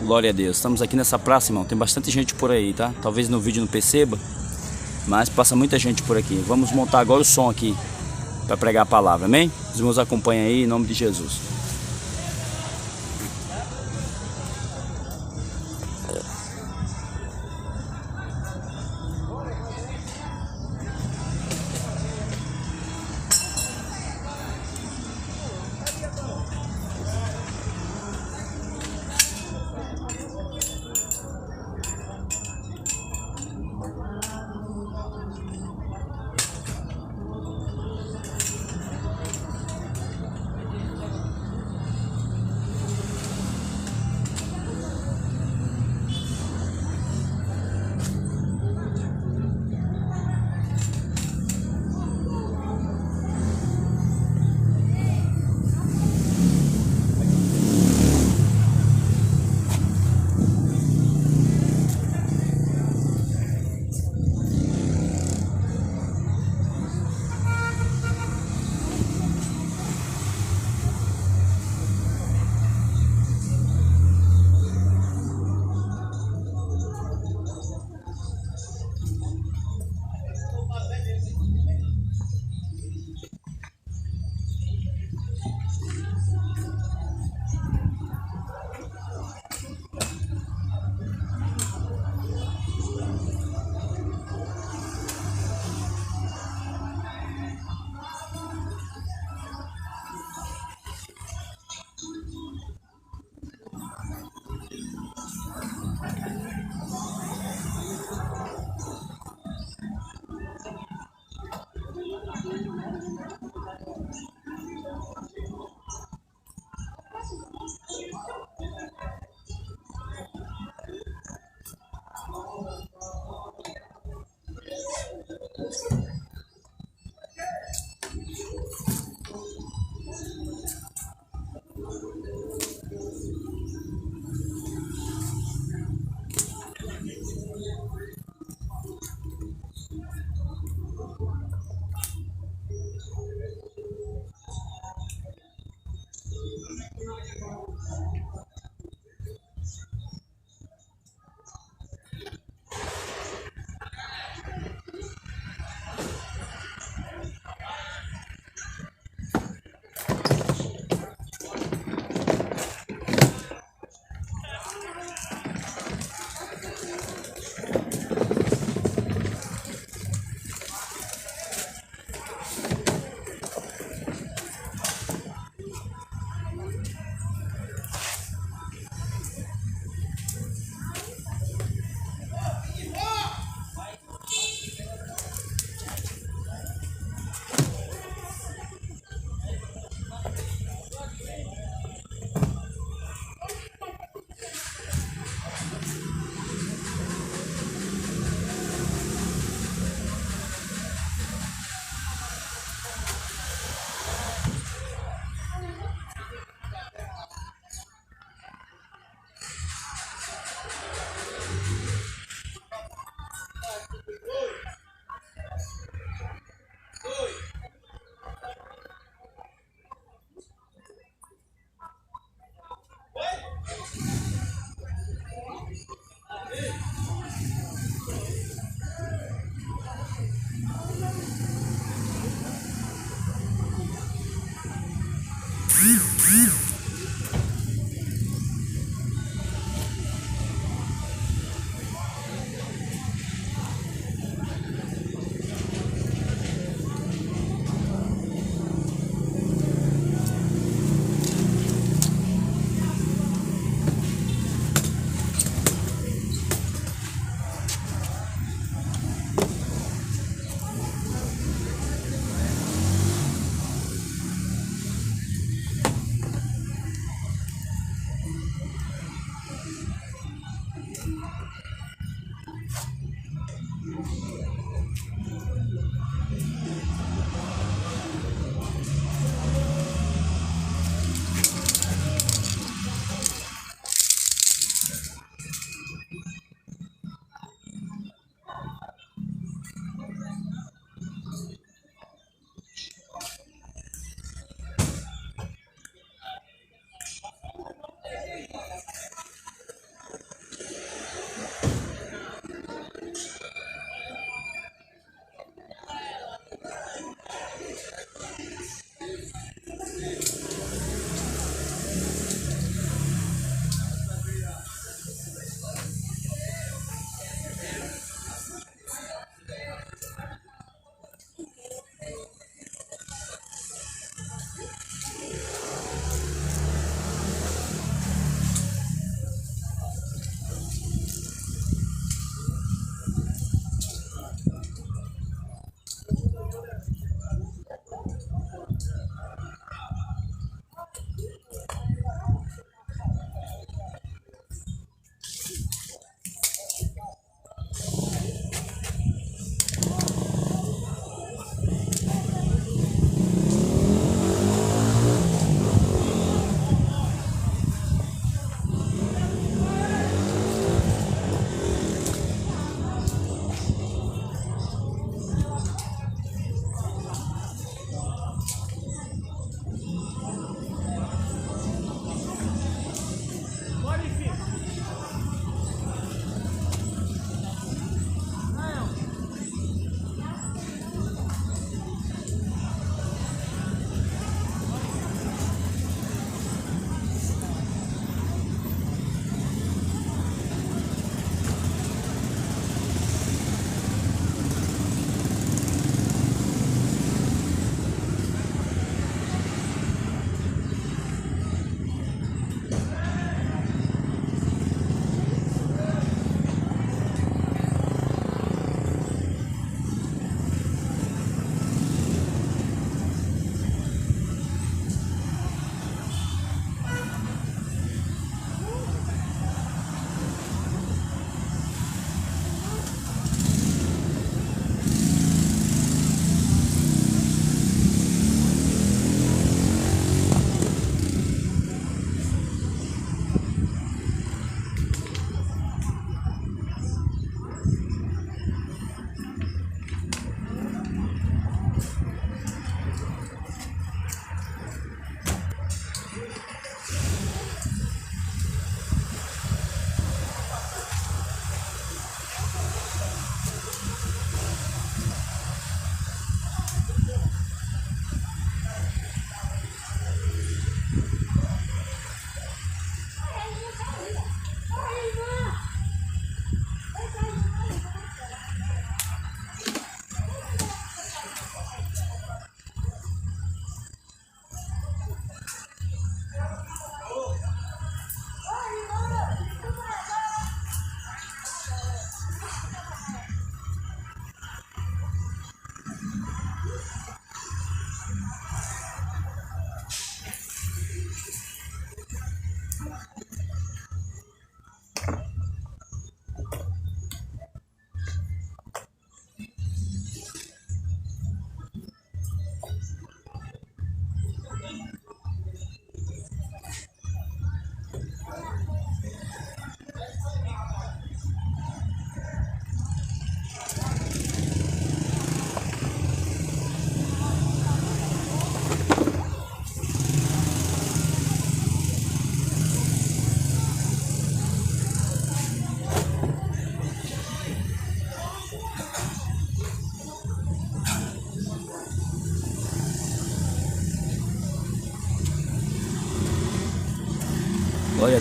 Glória a Deus. Estamos aqui nessa praça, irmão. Tem bastante gente por aí, tá? Talvez no vídeo não perceba, mas passa muita gente por aqui. Vamos montar agora o som aqui para pregar a palavra, amém? Os irmãos acompanham aí em nome de Jesus.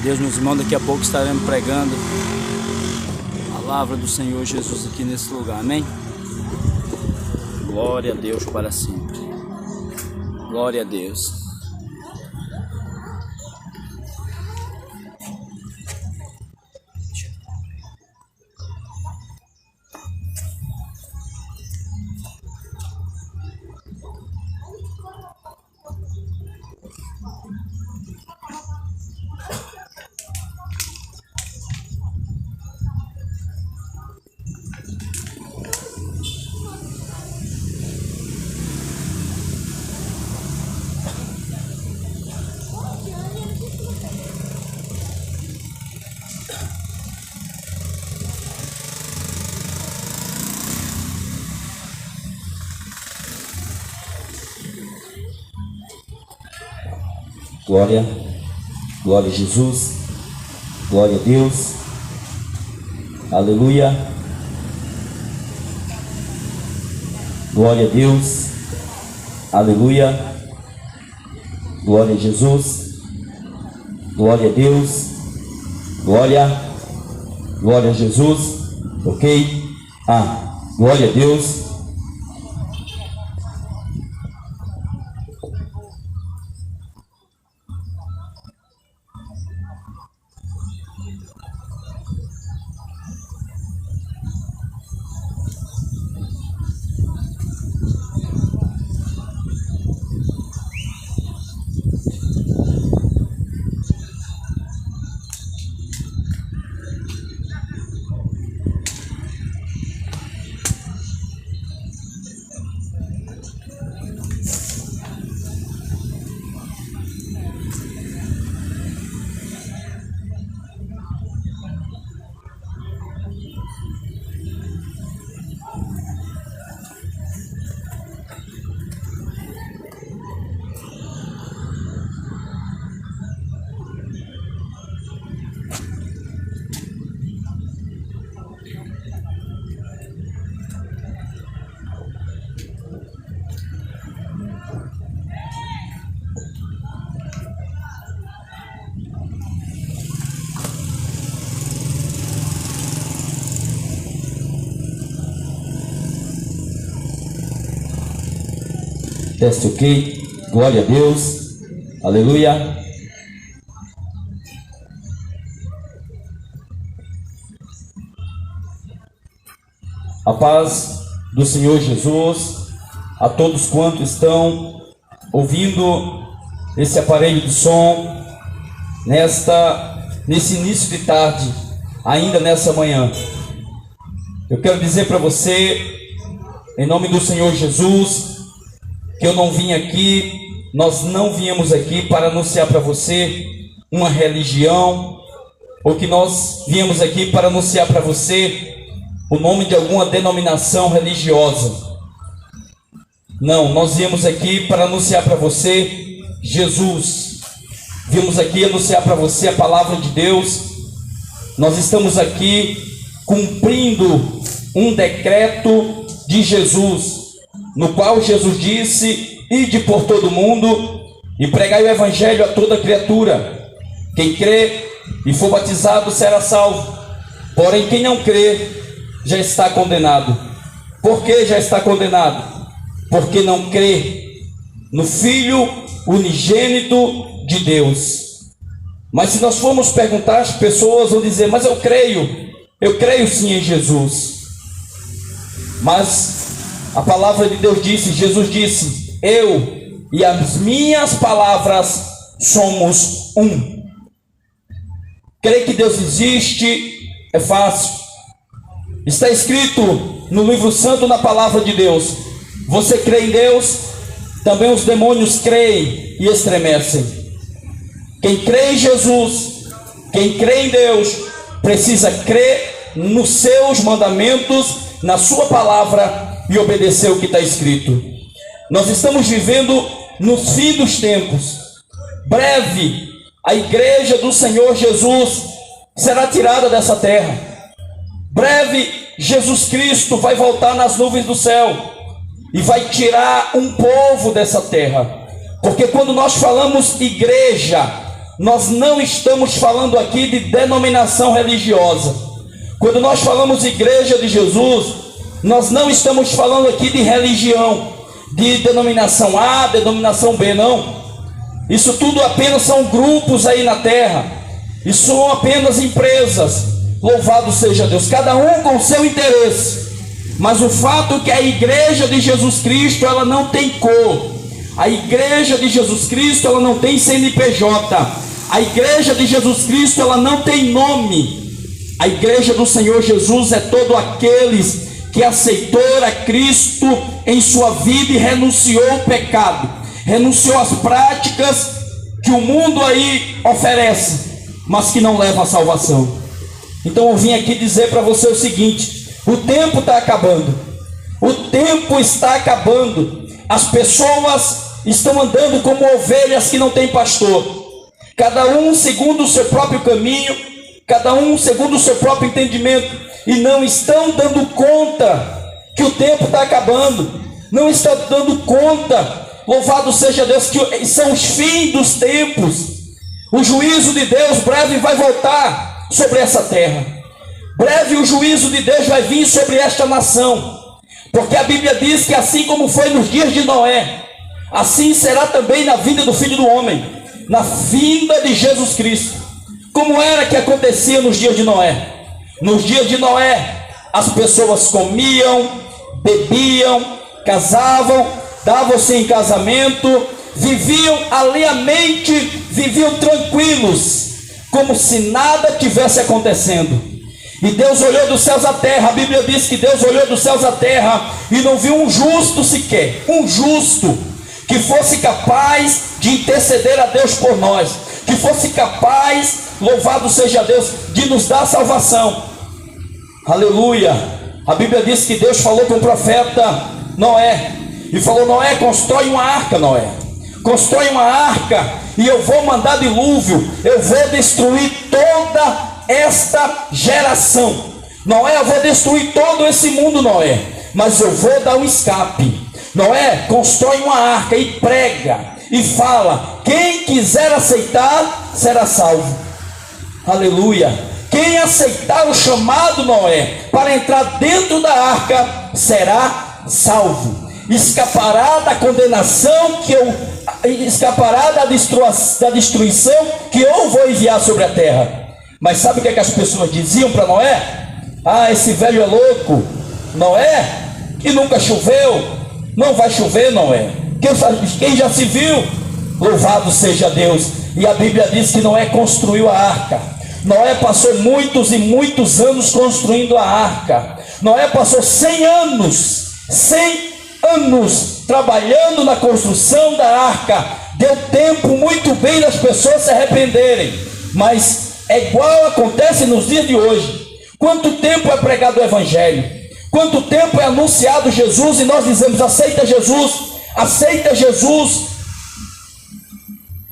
Deus, meus irmãos. Daqui a pouco estaremos pregando a palavra do Senhor Jesus aqui nesse lugar, amém? Glória a Deus para sempre. Glória a Deus. Glória, glória a Jesus, glória a Deus, aleluia, glória a Deus, aleluia, glória a Jesus, glória a Deus, glória a Jesus, ok? Glória a Deus. Teste, ok? Glória a Deus, aleluia. A paz do Senhor Jesus a todos quantos estão ouvindo esse aparelho de som nesse início de tarde, ainda nessa manhã. Eu quero dizer para você, em nome do Senhor Jesus, que eu não vim aqui, nós não viemos aqui para anunciar para você uma religião, ou que nós viemos aqui para anunciar para você o nome de alguma denominação religiosa. Não, nós viemos aqui para anunciar para você Jesus. Viemos aqui anunciar para você a palavra de Deus. Nós estamos aqui cumprindo um decreto de Jesus, no qual Jesus disse: ide por todo mundo e pregai o evangelho a toda criatura. Quem crê e for batizado será salvo, porém quem não crê já está condenado. Por que já está condenado? Porque não crê no Filho unigênito de Deus. Mas se nós formos perguntar, as pessoas vão dizer: mas eu creio sim em Jesus. Mas a palavra de Deus disse, Jesus disse: eu e as minhas palavras somos um. Crer que Deus existe é fácil. Está escrito no livro santo, na palavra de Deus. Você crê em Deus, também os demônios creem e estremecem. Quem crê em Jesus, quem crê em Deus, precisa crer nos seus mandamentos, na sua palavra, e obedecer o que está escrito. Nós estamos vivendo no fim dos tempos. Breve, a igreja do Senhor Jesus será tirada dessa terra. Breve, Jesus Cristo vai voltar nas nuvens do céu e vai tirar um povo dessa terra. Porque quando nós falamos igreja, nós não estamos falando aqui de denominação religiosa. Quando nós falamos Igreja de Jesus, nós não estamos falando aqui de religião, de denominação A, denominação B, não. Isso tudo apenas são grupos aí na terra. Isso são apenas empresas. Louvado seja Deus, cada um com o seu interesse. Mas o fato é que a Igreja de Jesus Cristo, ela não tem cor. A Igreja de Jesus Cristo, ela não tem CNPJ. A Igreja de Jesus Cristo, ela não tem nome. A Igreja do Senhor Jesus é todo aqueles que aceitou a Cristo em sua vida e renunciou ao pecado, renunciou às práticas que o mundo aí oferece, mas que não levam à salvação. Então eu vim aqui dizer para você o seguinte: o tempo está acabando, o tempo está acabando. As pessoas estão andando como ovelhas que não têm pastor, cada um segundo o seu próprio caminho, cada um segundo o seu próprio entendimento, e não estão dando conta que o tempo está acabando, não estão dando conta, louvado seja Deus, que são os fins dos tempos. O juízo de Deus breve vai voltar sobre essa terra, breve o juízo de Deus vai vir sobre esta nação, porque a Bíblia diz que assim como foi nos dias de Noé, assim será também na vinda do Filho do Homem, na vinda de Jesus Cristo. Como era que acontecia nos dias de Noé? Nos dias de Noé, as pessoas comiam, bebiam, casavam, davam-se em casamento, viviam alegremente, viviam tranquilos, como se nada tivesse acontecendo. E Deus olhou dos céus à terra. A Bíblia diz que Deus olhou dos céus à terra e não viu um justo sequer, um justo que fosse capaz de interceder a Deus por nós, que fosse capaz, louvado seja Deus, de nos dar salvação. Aleluia. A Bíblia diz que Deus falou com o profeta Noé e falou: Noé, constrói uma arca, Noé, constrói uma arca, e eu vou mandar dilúvio, eu vou destruir toda esta geração. Noé, eu vou destruir todo esse mundo, Noé, mas eu vou dar um escape. Noé, constrói uma arca e prega e fala: quem quiser aceitar será salvo. Aleluia. Quem aceitar o chamado, Noé, para entrar dentro da arca será salvo, escapará da condenação escapará da destruição que eu vou enviar sobre a terra. Mas sabe o que as pessoas diziam para Noé? Ah, esse velho é louco, Noé, que nunca choveu, não vai chover, Noé, quem já se viu? Louvado seja Deus. E a Bíblia diz que Noé construiu a arca. Noé passou muitos e muitos anos construindo a arca. Noé passou 100 anos trabalhando na construção da arca. Deu tempo muito bem das pessoas se arrependerem, mas é igual acontece nos dias de hoje. Quanto tempo é pregado o Evangelho, quanto tempo é anunciado Jesus, e nós dizemos: aceita Jesus, aceita Jesus.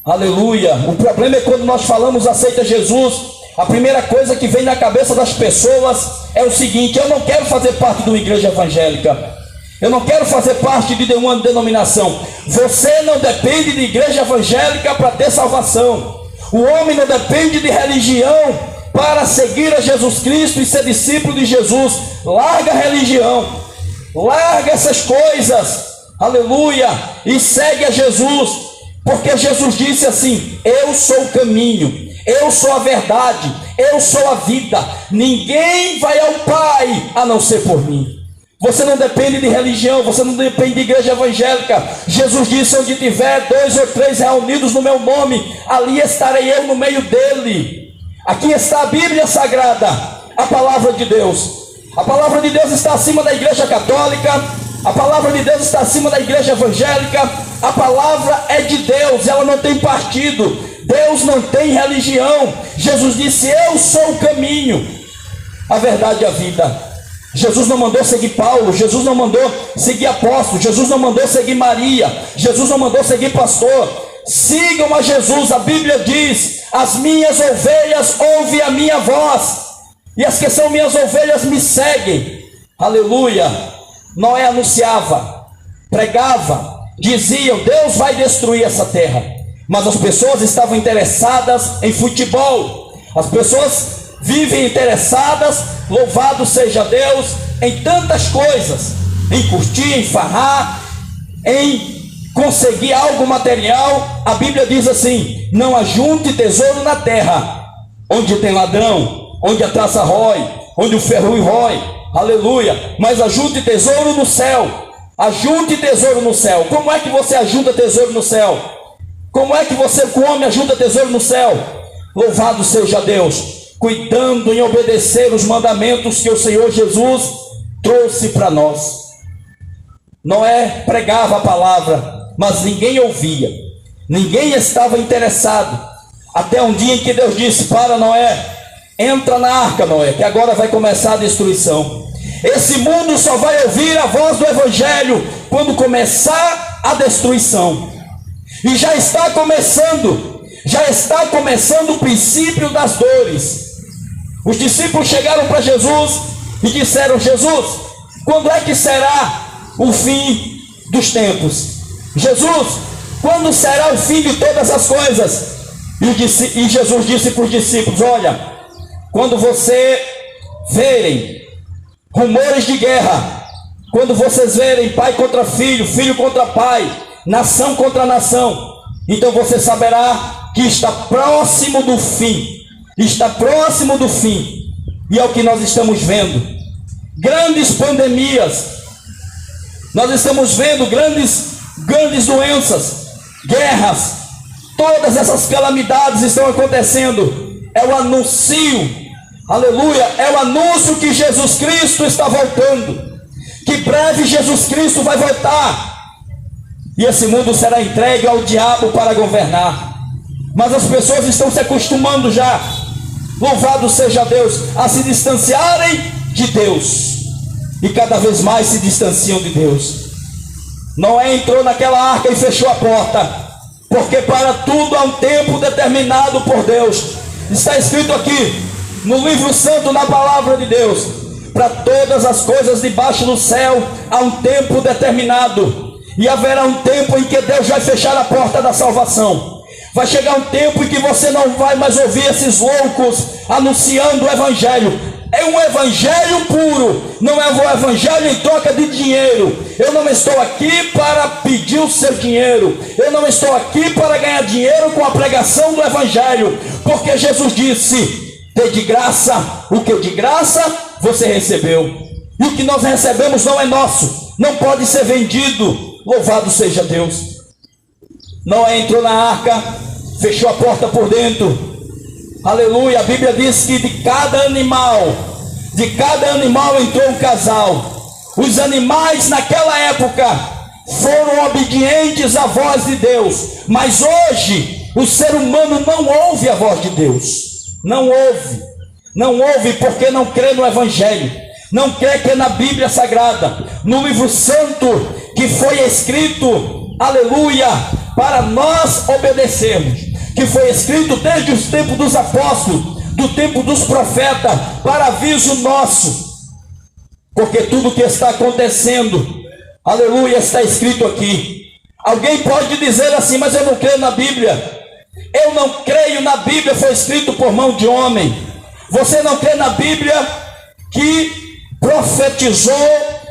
Aleluia. O problema é quando nós falamos aceita Jesus, a primeira coisa que vem na cabeça das pessoas é o seguinte: eu não quero fazer parte de uma igreja evangélica, eu não quero fazer parte de uma denominação. Você não depende de igreja evangélica para ter salvação. O homem não depende de religião para seguir a Jesus Cristo e ser discípulo de Jesus. Larga a religião, larga essas coisas, aleluia, e segue a Jesus, porque Jesus disse assim: eu sou o caminho, eu sou a verdade, eu sou a vida, ninguém vai ao Pai a não ser por mim. Você não depende de religião, você não depende de igreja evangélica. Jesus disse: onde tiver 2 ou 3 reunidos no meu nome, ali estarei eu no meio dele. Aqui está a Bíblia Sagrada, a palavra de Deus. A palavra de Deus está acima da igreja católica, a palavra de Deus está acima da igreja evangélica. A palavra é de Deus, ela não tem partido. Deus não tem religião. Jesus disse: eu sou o caminho, a verdade e a vida. Jesus não mandou seguir Paulo, Jesus não mandou seguir apóstolo, Jesus não mandou seguir Maria, Jesus não mandou seguir pastor. Sigam a Jesus. A Bíblia diz: as minhas ovelhas ouvem a minha voz, e as que são minhas ovelhas me seguem. Aleluia. Noé anunciava, pregava, diziam: Deus vai destruir essa terra, Mas as pessoas estavam interessadas em futebol. As pessoas vivem interessadas, louvado seja Deus, em tantas coisas, em curtir, em farrar, em conseguir algo material. A Bíblia diz assim: não ajunte tesouro na terra, onde tem ladrão, onde a traça rói, onde o ferrugem rói, aleluia, mas ajunte tesouro no céu. Ajunte tesouro no céu. Como é que você ajunta tesouro no céu? Como é que você come ajunta tesouro no céu? Louvado seja Deus, cuidando em obedecer os mandamentos que o Senhor Jesus trouxe para nós. Noé pregava a palavra, mas ninguém ouvia, ninguém estava interessado, até um dia em que Deus disse para Noé: entra na arca, Noé, que agora vai começar a destruição. Esse mundo só vai ouvir a voz do Evangelho quando começar a destruição. E já está começando o princípio das dores. Os discípulos chegaram para Jesus e disseram: Jesus, quando é que será o fim dos tempos? Jesus, quando será o fim de todas as coisas? E Jesus disse para os discípulos: olha, quando você verem rumores de guerra, quando vocês verem pai contra filho, filho contra pai, nação contra nação, então você saberá que está próximo do fim. Está próximo do fim. E é o que nós estamos vendo. Grandes pandemias. Nós estamos vendo grandes doenças, guerras. Todas essas calamidades estão acontecendo. É o anúncio, aleluia, é o anúncio que Jesus Cristo está voltando, que breve Jesus Cristo vai voltar, e esse mundo será entregue ao diabo para governar. Mas as pessoas estão se acostumando já, louvado seja Deus, a se distanciarem de Deus, e cada vez mais se distanciam de Deus. Noé entrou naquela arca e fechou a porta, porque para tudo há um tempo determinado por Deus. Está escrito aqui no livro santo, na palavra de Deus: para todas as coisas debaixo do céu há um tempo determinado, e haverá um tempo em que Deus vai fechar a porta da salvação. Vai chegar um tempo em que você não vai mais ouvir esses loucos anunciando o Evangelho. É um Evangelho puro, não é um Evangelho em troca de dinheiro. Eu não estou aqui para pedir o seu dinheiro, eu não estou aqui para ganhar dinheiro com a pregação do Evangelho, porque Jesus disse: dê de graça o que de graça você recebeu, e o que nós recebemos não é nosso, não pode ser vendido. Louvado seja Deus. Noé entrou na arca, fechou a porta por dentro, aleluia. A Bíblia diz que de cada animal entrou um casal. Os animais naquela época foram obedientes à voz de Deus, mas hoje o ser humano não ouve a voz de Deus. Não ouve porque não crê no Evangelho, não crê que é na Bíblia Sagrada, no livro santo que foi escrito, aleluia, para nós obedecermos, que foi escrito desde os tempos dos apóstolos, do tempo dos profetas, para aviso nosso, porque tudo que está acontecendo, aleluia, está escrito aqui. Alguém pode dizer assim: mas eu não creio na Bíblia. Eu não creio na Bíblia, foi escrito por mão de homem. Você não crê na Bíblia que profetizou,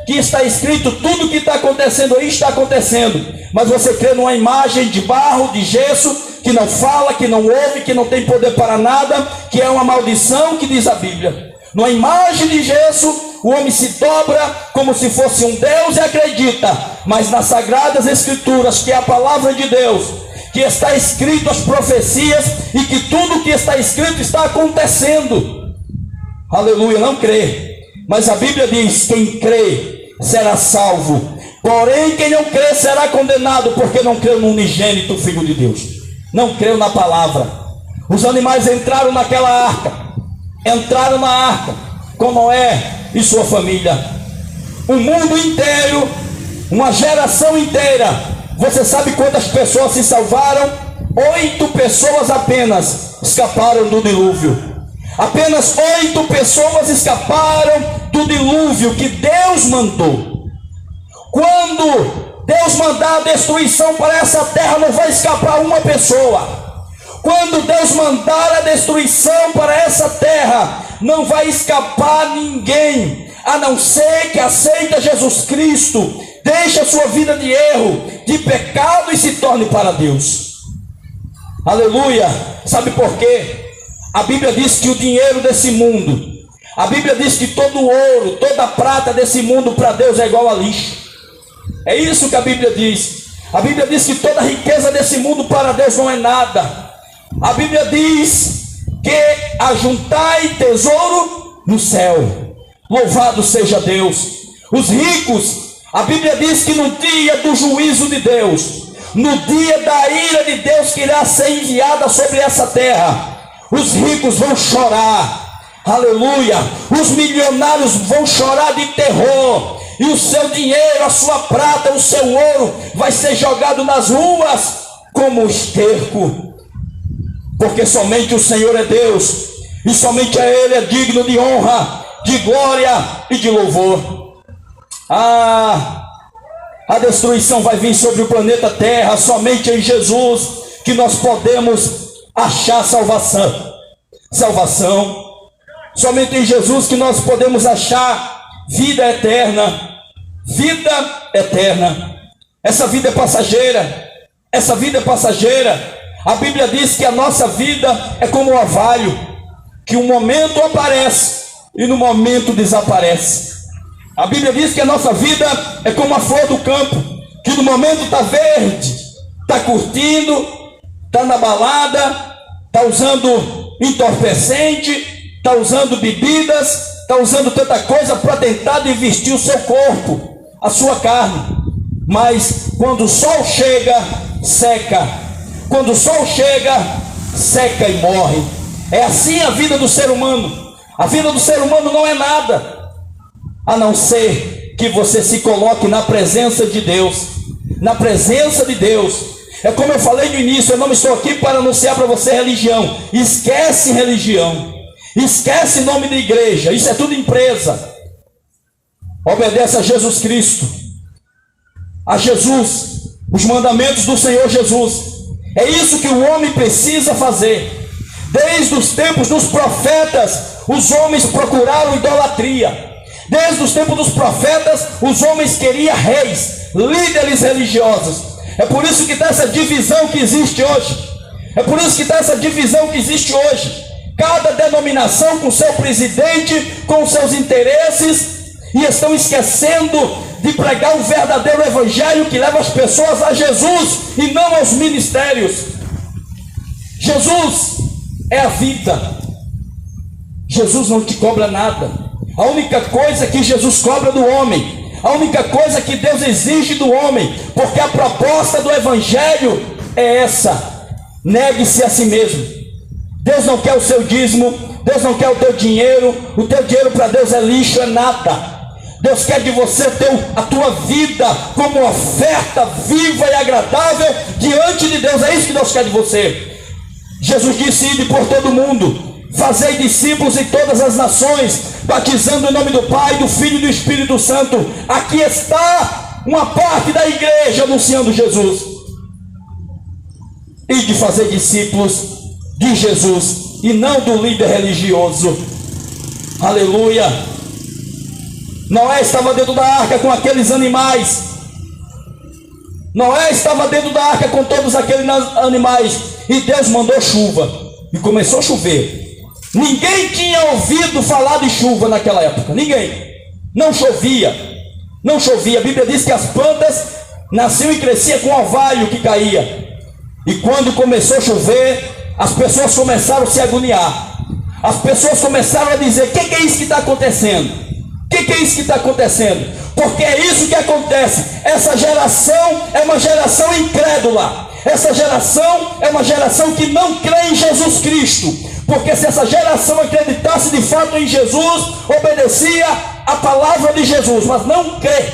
que está escrito tudo que está acontecendo aí, está acontecendo. Mas você crê numa imagem de barro, de gesso, que não fala, que não ouve, que não tem poder para nada, que é uma maldição, que diz a Bíblia. Numa imagem de gesso, o homem se dobra como se fosse um Deus e acredita. Mas nas Sagradas Escrituras, que é a palavra de Deus, que está escrito as profecias, e que tudo que está escrito está acontecendo, aleluia, não crê. Mas a Bíblia diz: quem crê será salvo, porém quem não crê será condenado, porque não creu no unigênito Filho de Deus, não creu na palavra. Os animais entraram naquela arca, entraram na arca com Noé e sua família. O mundo inteiro, uma geração inteira. Você sabe quantas pessoas se salvaram? 8 pessoas apenas escaparam do dilúvio. Apenas 8 pessoas escaparam do dilúvio que Deus mandou. Quando Deus mandar a destruição para essa terra, não vai escapar uma pessoa. Quando Deus mandar a destruição para essa terra, não vai escapar ninguém, a não ser que aceita Jesus Cristo, deixe a sua vida de erro, de pecado e se torne para Deus. Aleluia! Sabe por quê? A Bíblia diz que o dinheiro desse mundo, a Bíblia diz que todo o ouro, toda a prata desse mundo para Deus é igual a lixo. É isso que a Bíblia diz. A Bíblia diz que toda a riqueza desse mundo para Deus não é nada. A Bíblia diz que ajuntai tesouro no céu. Louvado seja Deus. Os ricos, a Bíblia diz que no dia do juízo de Deus, no dia da ira de Deus que irá ser enviada sobre essa terra, os ricos vão chorar. Aleluia. Os milionários vão chorar de terror. E o seu dinheiro, a sua prata, o seu ouro vai ser jogado nas ruas como esterco. Porque somente o Senhor é Deus, e somente a Ele é digno de honra, de glória e de louvor. A destruição vai vir sobre o planeta Terra. Somente em Jesus que nós podemos achar salvação. Somente em Jesus que nós podemos achar vida eterna. Vida eterna. Essa vida é passageira. Essa vida é passageira. A Bíblia diz que a nossa vida é como um orvalho, que um momento aparece e no momento desaparece. A Bíblia diz que a nossa vida é como a flor do campo, que no momento está verde, está curtindo, está na balada, está usando entorpecente, está usando bebidas, está usando tanta coisa para tentar vestir o seu corpo, a sua carne. Mas quando o sol chega, seca. Quando o sol chega, seca e morre. É assim a vida do ser humano. A vida do ser humano não é nada, a não ser que você se coloque na presença de Deus. Na presença de Deus. É como eu falei no início, eu não estou aqui para anunciar para você religião. Esquece religião. Esquece nome de igreja. Isso é tudo empresa. Obedece a Jesus Cristo. A Jesus. Os mandamentos do Senhor Jesus. É isso que o homem precisa fazer. Desde os tempos dos profetas, os homens procuraram idolatria. Desde os tempos dos profetas, os homens queriam reis, líderes religiosos. É por isso que está essa divisão que existe hoje. É por isso que está essa divisão que existe hoje. Cada denominação com seu presidente, com seus interesses, e estão esquecendo de pregar o verdadeiro evangelho que leva as pessoas a Jesus e não aos ministérios. Jesus é a vida. Jesus não te cobra nada. A única coisa que Jesus cobra do homem, a única coisa que Deus exige do homem, porque a proposta do evangelho é essa: negue-se a si mesmo. Deus não quer o seu dízimo, Deus não quer o teu dinheiro para Deus é lixo, é nada. Deus quer de você ter a tua vida como oferta viva e agradável diante de Deus. É isso que Deus quer de você. Jesus disse: ide por todo mundo, fazei discípulos em todas as nações, batizando em nome do Pai, do Filho e do Espírito Santo. Aqui está uma parte da igreja anunciando Jesus. Ide fazer discípulos de Jesus e não do líder religioso. Aleluia. Noé estava dentro da arca com aqueles animais. Noé estava dentro da arca com todos aqueles animais. E Deus mandou chuva. E começou a chover. Ninguém tinha ouvido falar de chuva naquela época. Ninguém. Não chovia. Não chovia. A Bíblia diz que as plantas nasciam e cresciam com orvalho que caía. E quando começou a chover, as pessoas começaram a se agoniar. As pessoas começaram a dizer: o que é isso que está acontecendo? O que é isso que está acontecendo? Porque é isso que acontece. Essa geração é uma geração incrédula. Essa geração é uma geração que não crê em Jesus Cristo. Porque se essa geração acreditasse de fato em Jesus, obedecia a palavra de Jesus, mas não crê.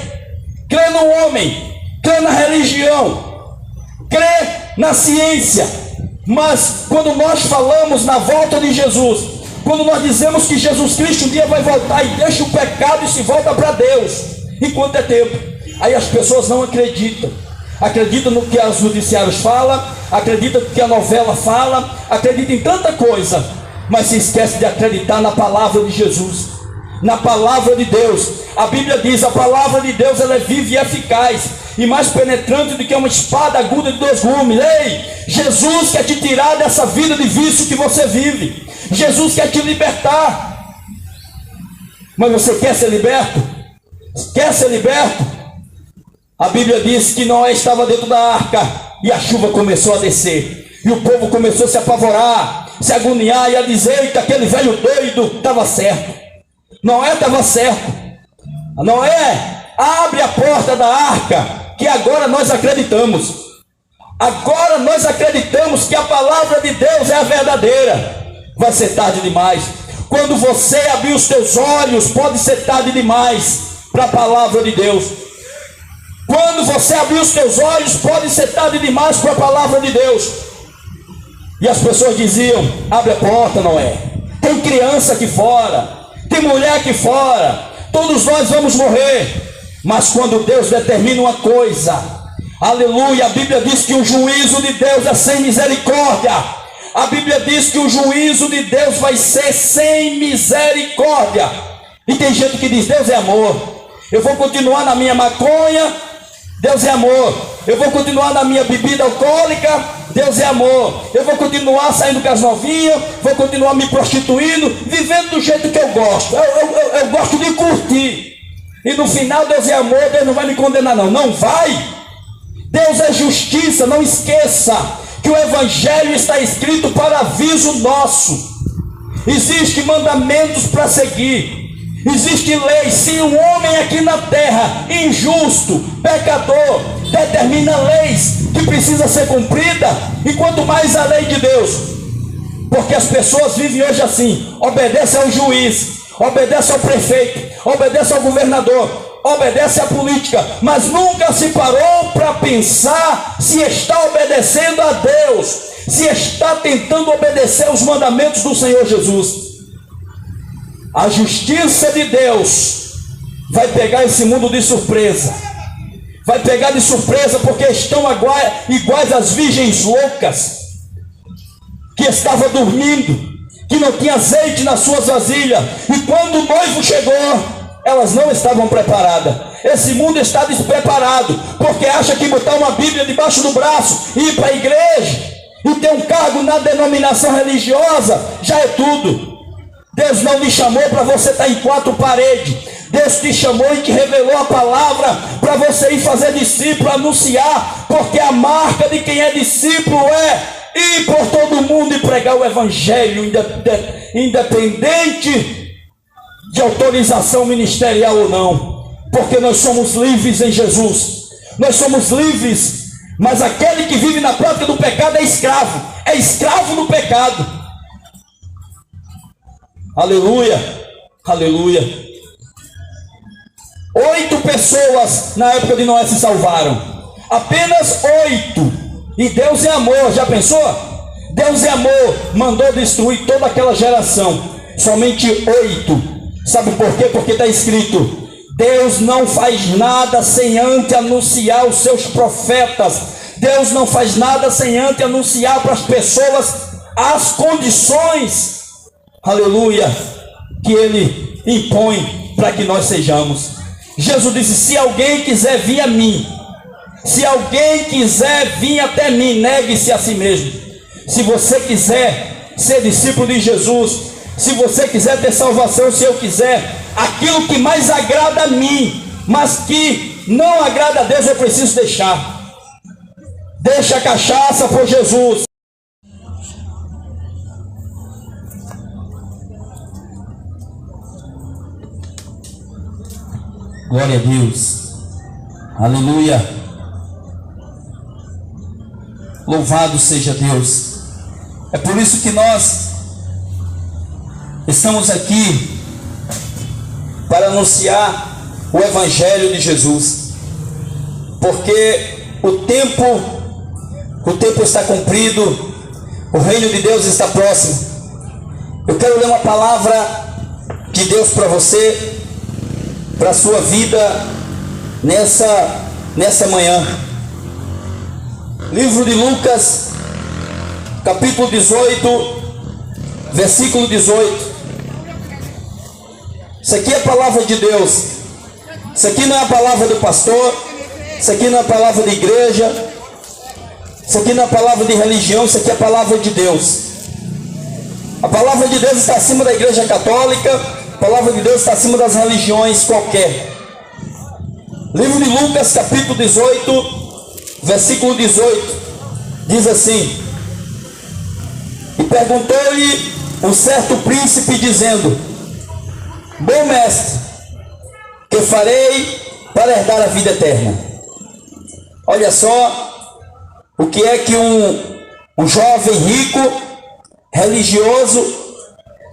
Crê no homem, crê na religião, crê na ciência. Mas quando nós falamos na volta de Jesus, quando nós dizemos que Jesus Cristo um dia vai voltar e deixa o pecado e se volta para Deus, enquanto é tempo. Aí as pessoas não acreditam. Acreditam no que os noticiários falam, acreditam no que a novela fala, acreditam em tanta coisa, mas se esquece de acreditar na palavra de Jesus, na palavra de Deus. A Bíblia diz: a palavra de Deus, ela é viva e eficaz, e mais penetrante do que uma espada aguda de 2 gumes. Ei, Jesus quer te tirar dessa vida de vício que você vive. Jesus quer te libertar. Mas você quer ser liberto? Quer ser liberto? A Bíblia diz que Noé estava dentro da arca e a chuva começou a descer, e o povo começou a se apavorar, se agoniar e a dizer que aquele velho doido estava certo. Noé estava certo. Noé, abre a porta da arca, que agora nós acreditamos. Agora nós acreditamos que a palavra de Deus é a verdadeira. Vai ser tarde demais. Quando você abrir os teus olhos, pode ser tarde demais para a palavra de Deus. Quando você abrir os teus olhos, pode ser tarde demais para a palavra de Deus. E as pessoas diziam: abre a porta, Noé. Tem criança aqui fora, tem mulher aqui fora, todos nós vamos morrer. Mas quando Deus determina uma coisa, aleluia, a Bíblia diz que o juízo de Deus é sem misericórdia. A Bíblia diz que o juízo de Deus vai ser sem misericórdia. E tem gente que diz: Deus é amor, eu vou continuar na minha maconha, Deus é amor. Eu vou continuar na minha bebida alcoólica, Deus é amor. Eu vou continuar saindo com as novinhas, vou continuar me prostituindo, vivendo do jeito que eu gosto. Eu gosto de curtir. E no final Deus é amor, Deus não vai me condenar não. Não vai. Deus é justiça. Não esqueça que o Evangelho está escrito para aviso nosso. Existem mandamentos para seguir. Existe lei. Se um homem aqui na terra, injusto, pecador, determina leis que precisa ser cumprida, e quanto mais a lei de Deus. Porque as pessoas vivem hoje assim: obedece ao juiz, obedece ao prefeito, obedece ao governador, obedece à política, mas nunca se parou para pensar se está obedecendo a Deus, se está tentando obedecer os mandamentos do Senhor Jesus. A justiça de Deus vai pegar esse mundo de surpresa. Vai pegar de surpresa, porque estão iguais às virgens loucas, que estavam dormindo, que não tinha azeite nas suas vasilhas, e quando o noivo chegou, elas não estavam preparadas. Esse mundo está despreparado, porque acha que botar uma Bíblia debaixo do braço, ir para a igreja e ter um cargo na denominação religiosa já é tudo. Deus não lhe chamou para você estar em 4 paredes. Deus te chamou e te revelou a palavra para você ir fazer discípulo, anunciar, porque a marca de quem é discípulo é ir por todo mundo e pregar o Evangelho, independente de autorização ministerial ou não, porque nós somos livres em Jesus. Nós somos livres, mas aquele que vive na prática do pecado é escravo do pecado. Aleluia, aleluia. 8 pessoas na época de Noé se salvaram, apenas 8. E Deus é amor, já pensou? Deus é amor, mandou destruir toda aquela geração, somente 8. Sabe por quê? Porque está escrito: Deus não faz nada sem antes anunciar os seus profetas. Deus não faz nada sem antes anunciar para as pessoas as condições, aleluia, que Ele impõe para que nós sejamos. Jesus disse: se alguém quiser vir a mim, se alguém quiser vir até mim, negue-se a si mesmo. Se você quiser ser discípulo de Jesus, se você quiser ter salvação, se eu quiser, aquilo que mais agrada a mim, mas que não agrada a Deus, eu preciso deixar. Deixa a cachaça por Jesus. Glória a Deus. Aleluia. Louvado seja Deus. É por isso que nós estamos aqui para anunciar o Evangelho de Jesus, porque o tempo está cumprido, o reino de Deus está próximo. Eu quero ler uma palavra de Deus para você, para a sua vida, nessa manhã. Livro de Lucas, capítulo 18, versículo 18. Isso aqui é a palavra de Deus. Isso aqui não é a palavra do pastor. Isso aqui não é a palavra de igreja. Isso aqui não é a palavra de religião. Isso aqui é a palavra de Deus. A palavra de Deus está acima da igreja católica. A palavra de Deus está acima das religiões qualquer. Livro de Lucas, capítulo 18, versículo 18. Diz assim: e perguntou-lhe um certo príncipe, dizendo: bom mestre, que farei para herdar a vida eterna? Olha só o que é que um jovem rico, religioso,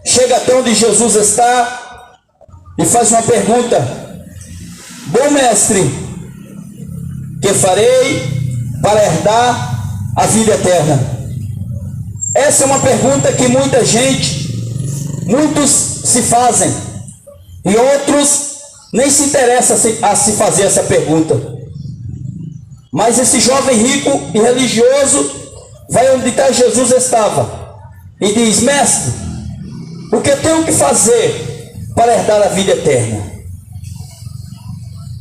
chega até onde Jesus está e faz uma pergunta: bom mestre, que farei para herdar a vida eterna? Essa é uma pergunta que muitos se fazem, e outros nem se interessam a se fazer essa pergunta. Mas esse jovem rico e religioso vai onde Jesus estava e diz: mestre, o que eu tenho que fazer para herdar a vida eterna?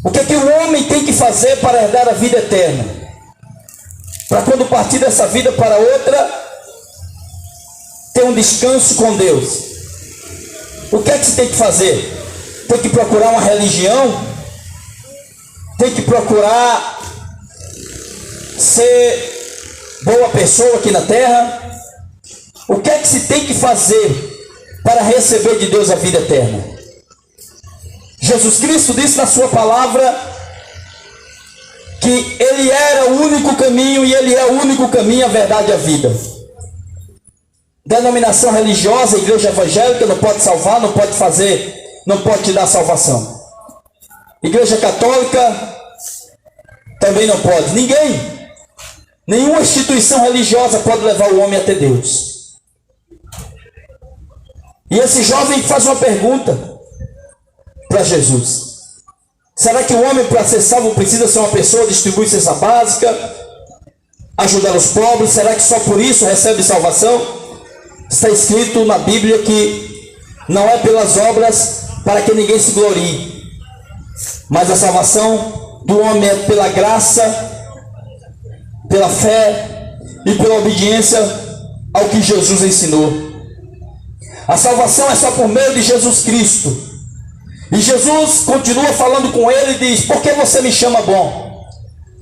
O que o homem tem que fazer para herdar a vida eterna? Para quando partir dessa vida para outra, ter um descanso com Deus. O que é que se tem que fazer? Tem que procurar uma religião? Tem que procurar ser boa pessoa aqui na terra? O que é que se tem que fazer para receber de Deus a vida eterna? Jesus Cristo disse na sua palavra que Ele era o único caminho, e Ele é o único caminho, a verdade e a vida. Denominação religiosa, igreja evangélica não pode salvar, não pode fazer, não pode te dar salvação. Igreja católica também não pode. Nenhuma instituição religiosa pode levar o homem até Deus. E esse jovem faz uma pergunta para Jesus: será que o homem, para ser salvo, precisa ser uma pessoa, distribuir cesta básica, ajudar os pobres? Será que só por isso recebe salvação? Está escrito na Bíblia que não é pelas obras para que ninguém se glorie, mas a salvação do homem é pela graça, pela fé e pela obediência ao que Jesus ensinou. A salvação é só por meio de Jesus Cristo. E Jesus continua falando com ele e diz: por que você me chama bom?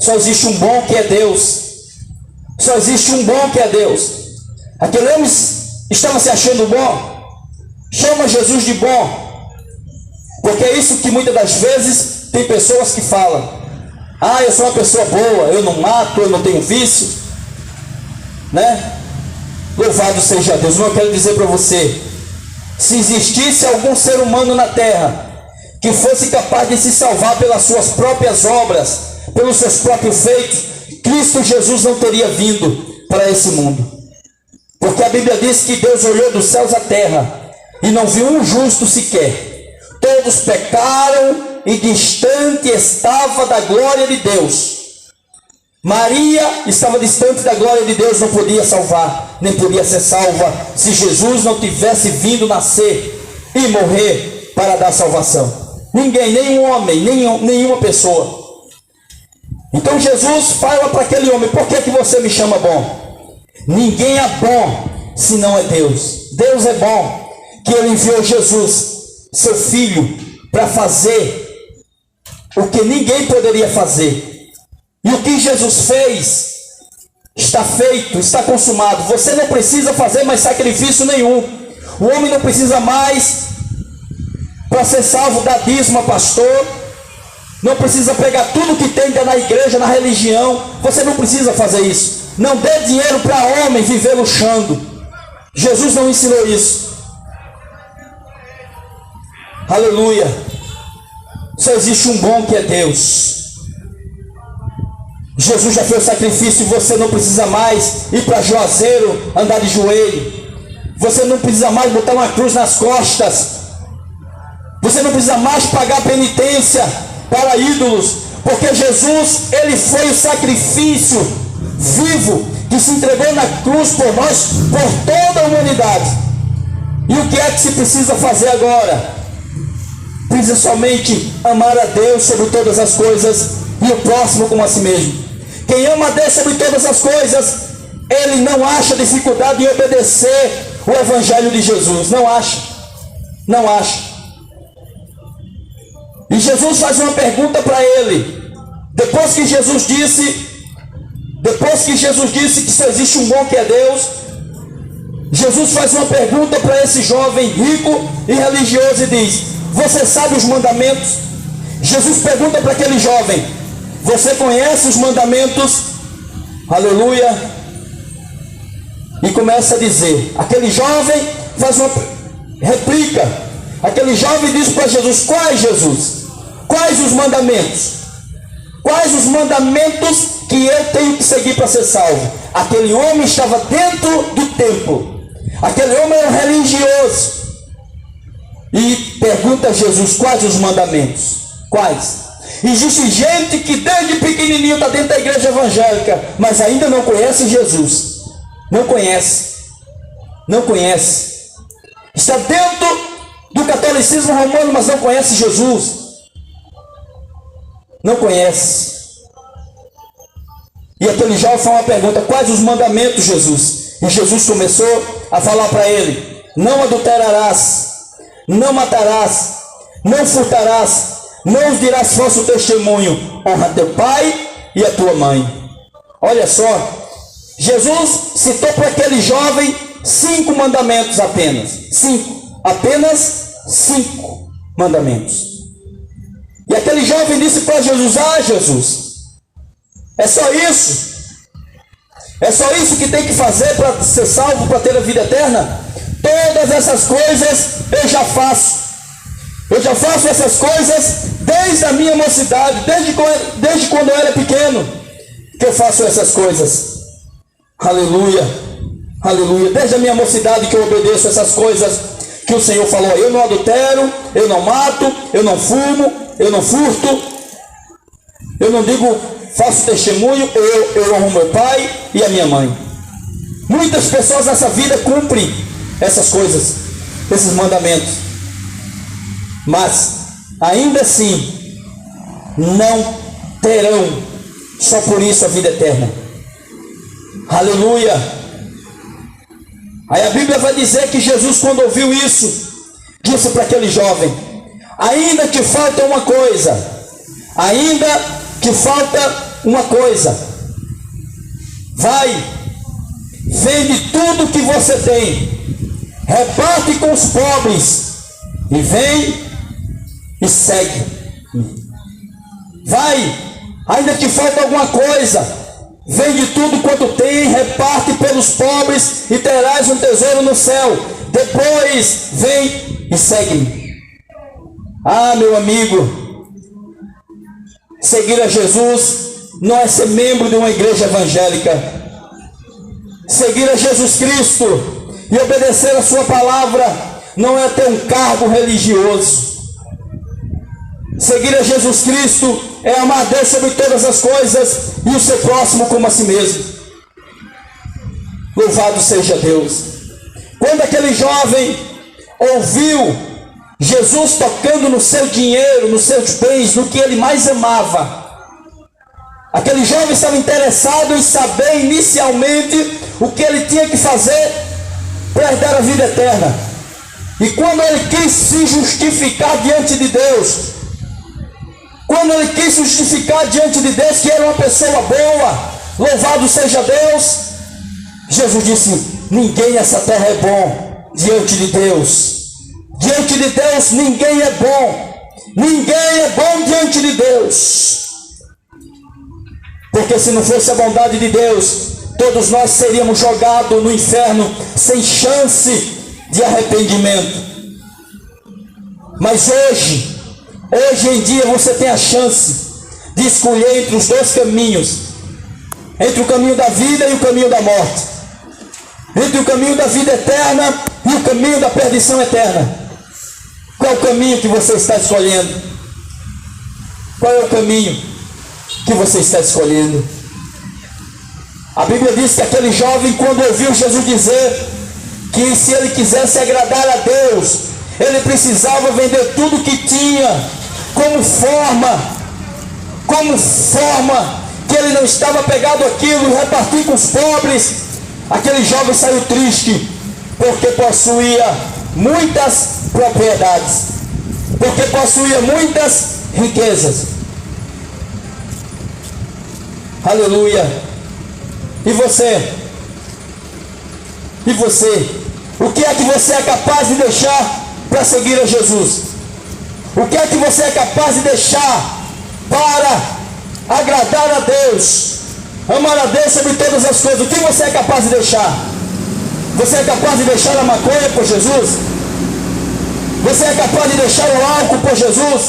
Só existe um bom, que é Deus. Só existe um bom, que é Deus. Aquele homem estava se achando bom. Chama Jesus de bom, porque é isso que muitas das vezes tem pessoas que falam: ah, eu sou uma pessoa boa, eu não mato, eu não tenho vício, né? Louvado seja Deus. Mas eu quero dizer para você: se existisse algum ser humano na terra que fosse capaz de se salvar pelas suas próprias obras, pelos seus próprios feitos, Cristo Jesus não teria vindo para esse mundo. Porque a Bíblia diz que Deus olhou dos céus à terra e não viu um justo sequer. Todos pecaram e distante estava da glória de Deus. Maria estava distante da glória de Deus, não podia salvar, nem podia ser salva, se Jesus não tivesse vindo nascer e morrer para dar salvação. Ninguém, nenhum homem, nenhuma pessoa. Então Jesus fala para aquele homem: por que você me chama bom? Ninguém é bom se não é Deus. Deus é bom, que Ele enviou Jesus, seu Filho, para fazer o que ninguém poderia fazer. E o que Jesus fez está feito, está consumado. Você não precisa fazer mais sacrifício nenhum. O homem não precisa mais, para ser salvo, dar dízimo a pastor. Não precisa pegar tudo que tem na igreja, na religião. Você não precisa fazer isso. Não dê dinheiro para homem viver luxando. Jesus não ensinou isso. Aleluia. Só existe um bom, que é Deus. Jesus já fez o sacrifício e você não precisa mais ir para Juazeiro andar de joelho. Você não precisa mais botar uma cruz nas costas. Você não precisa mais pagar penitência para ídolos, Porque Jesus, ele foi o sacrifício vivo que se entregou na cruz por nós, por toda a humanidade. E o que é que se precisa fazer agora? Precisa somente amar a Deus sobre todas as coisas e o próximo como a si mesmo. Quem ama a Deus sobre todas as coisas, ele não acha dificuldade em obedecer o Evangelho de Jesus. Não acha. Não acha. E Jesus faz uma pergunta para ele. Depois que Jesus disse que só existe um bom que é Deus, Jesus faz uma pergunta para esse jovem rico e religioso e diz: você sabe os mandamentos? Jesus pergunta para aquele jovem: você conhece os mandamentos? Aleluia. E começa a dizer, aquele jovem faz uma réplica. Aquele jovem diz para Jesus: quais, Jesus? Quais os mandamentos? Quais os mandamentos que eu tenho que seguir para ser salvo? Aquele homem estava dentro do templo. Aquele homem era religioso. E pergunta a Jesus: quais os mandamentos? Quais? Existe gente que desde pequenininho está dentro da igreja evangélica, mas ainda não conhece Jesus. Não conhece. Não conhece. Está dentro do catolicismo romano, mas não conhece Jesus. Não conhece. E aquele jovem faz uma pergunta: quais os mandamentos, Jesus? E Jesus começou a falar para ele: não adulterarás, não matarás, não furtarás, não dirás falso testemunho, honra teu pai e a tua mãe. Olha só, Jesus citou para aquele jovem 5 mandamentos apenas. 5, apenas 5 mandamentos. E aquele jovem disse para Jesus: ah, Jesus, é só isso? É só isso que tem que fazer para ser salvo, para ter a vida eterna? Todas essas coisas eu já faço. Eu já faço essas coisas desde a minha mocidade, desde quando eu era pequeno, que eu faço essas coisas. Aleluia, aleluia. Desde a minha mocidade que eu obedeço essas coisas que o Senhor falou: eu não adultero, eu não mato, eu não fumo, eu não furto, eu não digo falso testemunho, eu honro meu pai e a minha mãe. Muitas pessoas nessa vida cumprem essas coisas, esses mandamentos, mas ainda assim não terão só por isso a vida eterna. Aleluia. Aí a Bíblia vai dizer que Jesus, quando ouviu isso, disse para aquele jovem: ainda te falta uma coisa, ainda te falta uma coisa. Vai, vende tudo que você tem, reparte com os pobres e vem e segue. Vai, ainda te falta alguma coisa. Vende tudo quanto tem, reparte pelos pobres e terás um tesouro no céu. Depois vem e segue-me. Ah, meu amigo, seguir a Jesus não é ser membro de uma igreja evangélica. Seguir a Jesus Cristo e obedecer a sua palavra não é ter um cargo religioso. Seguir a Jesus Cristo é amar a Deus sobre todas as coisas e o seu próximo como a si mesmo. Louvado seja Deus. Quando aquele jovem ouviu Jesus tocando no seu dinheiro, nos seus bens, no que ele mais amava, aquele jovem estava interessado em saber inicialmente o que ele tinha que fazer para herdar a vida eterna. E quando ele quis se justificar diante de Deus, quando ele quis justificar diante de Deus que era uma pessoa boa, louvado seja Deus, Jesus disse: ninguém nessa terra é bom diante de Deus. Diante de Deus ninguém é bom. Ninguém é bom diante de Deus. Porque se não fosse a bondade de Deus, todos nós seríamos jogados no inferno sem chance de arrependimento. Mas hoje em dia você tem a chance de escolher entre os dois caminhos, entre o caminho da vida e o caminho da morte, entre o caminho da vida eterna e o caminho da perdição eterna. Qual é o caminho que você está escolhendo? Qual é o caminho? que você está escolhendo? A Bíblia diz que aquele jovem, quando ouviu Jesus dizer que se ele quisesse agradar a Deus, ele precisava vender tudo que tinha, como forma que ele não estava pegado aquilo e repartir com os pobres. Aquele jovem saiu triste, porque possuía muitas propriedades, porque possuía muitas riquezas. Aleluia. E você? E você? O que é que você é capaz de deixar para seguir a Jesus? O que é que você é capaz de deixar para agradar a Deus, amar a Deus sobre todas as coisas? O que você é capaz de deixar? Você é capaz de deixar a maconha por Jesus? Você é capaz de deixar o álcool por Jesus?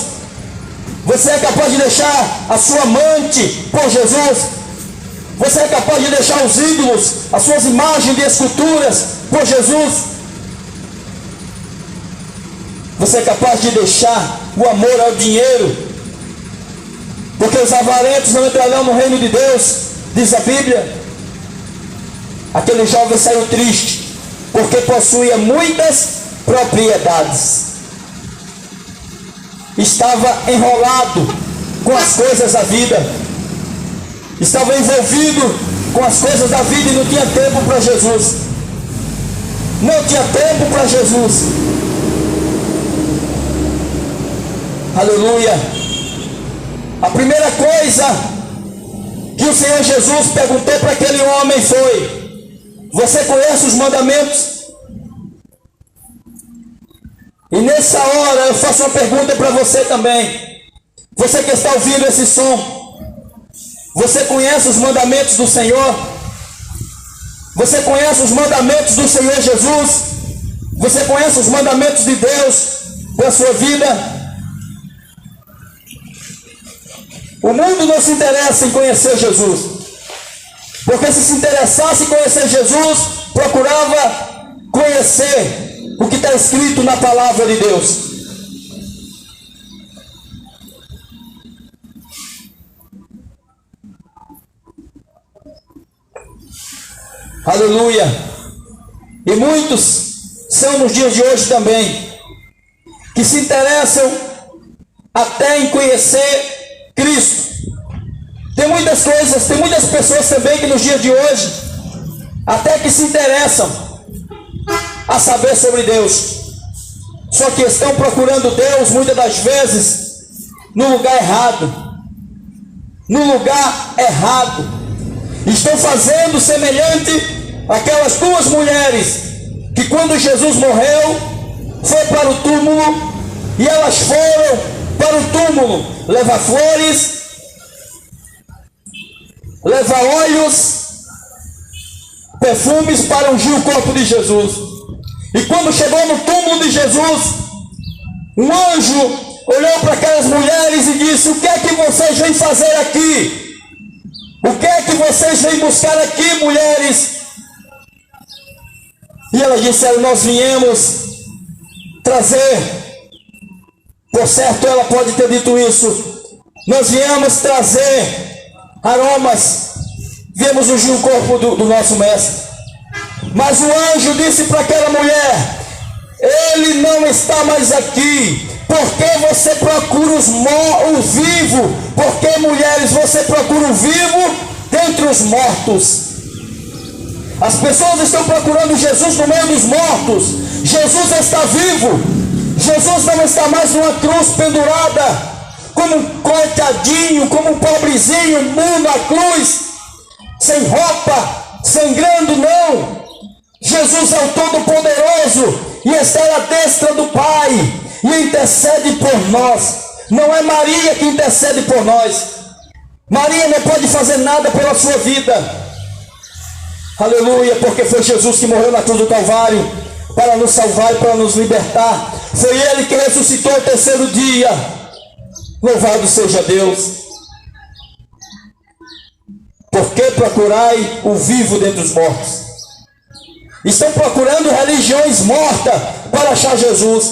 Você é capaz de deixar a sua amante por Jesus? Você é capaz de deixar os ídolos, as suas imagens de esculturas por Jesus? Você é capaz de deixar o amor ao dinheiro? Porque os avarentos não entrarão no reino de Deus, diz a Bíblia. Aquele jovem saiu triste, porque possuía muitas propriedades. Estava enrolado com as coisas da vida. Estava envolvido com as coisas da vida e não tinha tempo para Jesus. Não tinha tempo para Jesus. Aleluia. A primeira coisa que o Senhor Jesus perguntou para aquele homem foi: você conhece os mandamentos? E nessa hora eu faço uma pergunta para você também. Você que está ouvindo esse som, você conhece os mandamentos do Senhor? Você conhece os mandamentos do Senhor Jesus? Você conhece os mandamentos de Deus para a sua vida? O mundo não se interessa em conhecer Jesus, porque se interessasse em conhecer Jesus, procurava conhecer o que está escrito na palavra de Deus. Aleluia. E muitos são nos dias de hoje também, que se interessam até em conhecer Cristo. Tem muitas coisas, tem muitas pessoas também que nos dias de hoje até que se interessam a saber sobre Deus, só que estão procurando Deus muitas das vezes no lugar errado. No lugar errado. Estão fazendo semelhante àquelas duas mulheres que quando Jesus morreu foi para o túmulo, e elas foram para o túmulo levar flores, levar óleos, perfumes para ungir o corpo de Jesus. E quando chegou no túmulo de Jesus, um anjo olhou para aquelas mulheres e disse: o que é que vocês vêm fazer aqui? O que é que vocês vêm buscar aqui, mulheres? E elas disseram: nós viemos trazer. Por certo, ela pode ter dito isso: nós viemos trazer aromas, viemos ungir o corpo do nosso mestre. Mas o anjo disse para aquela mulher: ele não está mais aqui. Por que você procura o vivo? Por que, mulheres, você procura o vivo dentre os mortos? As pessoas estão procurando Jesus no meio dos mortos. Jesus está vivo. Jesus não está mais numa cruz pendurada, como um coitadinho, como um pobrezinho, nu na cruz, sem roupa, sangrando, não. Jesus é o Todo-Poderoso e está à destra do Pai e intercede por nós. Não é Maria que intercede por nós. Maria não pode fazer nada pela sua vida. Aleluia, porque foi Jesus que morreu na cruz do Calvário para nos salvar e para nos libertar. Foi Ele que ressuscitou ao terceiro dia. Louvado seja Deus. Por que procurai o vivo dentre os mortos? Estão procurando religiões mortas para achar Jesus,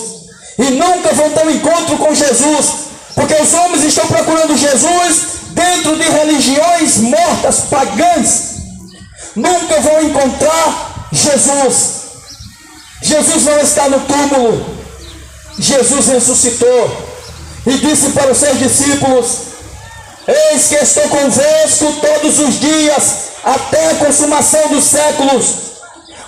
e nunca vão ter um encontro com Jesus, porque os homens estão procurando Jesus dentro de religiões mortas, pagãs, nunca vão encontrar Jesus. Jesus não está no túmulo. Jesus ressuscitou e disse para os seus discípulos: eis que estou convosco todos os dias, até a consumação dos séculos.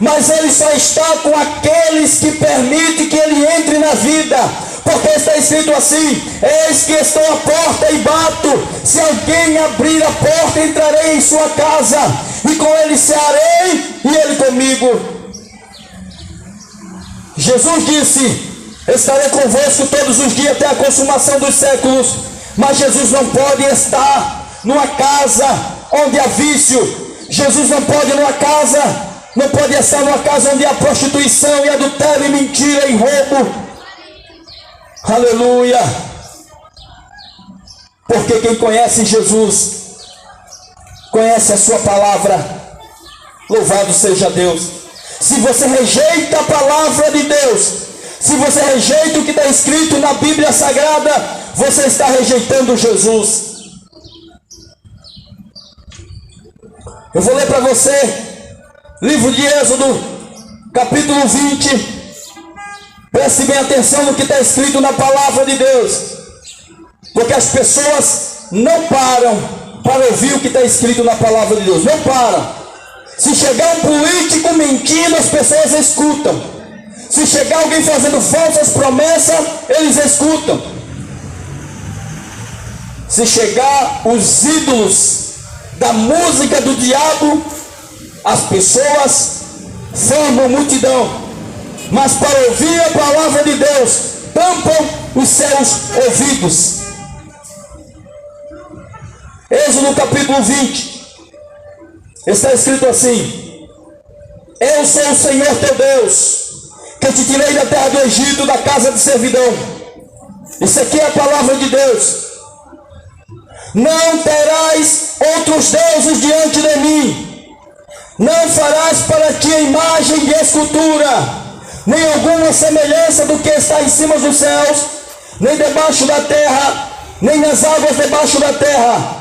Mas ele só está com aqueles que permitem que ele entre na vida, porque está escrito assim: eis que estou à porta e bato, se alguém abrir a porta, entrarei em sua casa, e com ele cearei, e ele comigo. Jesus disse: estarei convosco todos os dias até a consumação dos séculos. Mas Jesus não pode estar numa casa onde há vício. Jesus não pode não pode estar numa casa onde há prostituição e adultério e mentira e roubo. Aleluia! Porque quem conhece Jesus conhece a sua palavra. Louvado seja Deus. Se você rejeita a palavra de Deus, se você rejeita o que está escrito na Bíblia Sagrada, você está rejeitando Jesus. Eu vou ler para você, livro de Êxodo, capítulo 20. Preste bem atenção no que está escrito na palavra de Deus, porque as pessoas não param para ouvir o que está escrito na palavra de Deus. Não param. Se chegar um político mentindo, as pessoas escutam. Se chegar alguém fazendo falsas promessas, eles escutam. Se chegar os ídolos da música do diabo, as pessoas formam multidão. Mas para ouvir a palavra de Deus, tampam os seus ouvidos. Êxodo capítulo 20. Está escrito assim: eu sou o Senhor teu Deus, que te tirei da terra do Egito, da casa de servidão. Isso aqui é a palavra de Deus. Não terás outros deuses diante de mim. Não farás para ti imagem de escultura, nem alguma semelhança do que está em cima dos céus, nem debaixo da terra, nem nas águas debaixo da terra.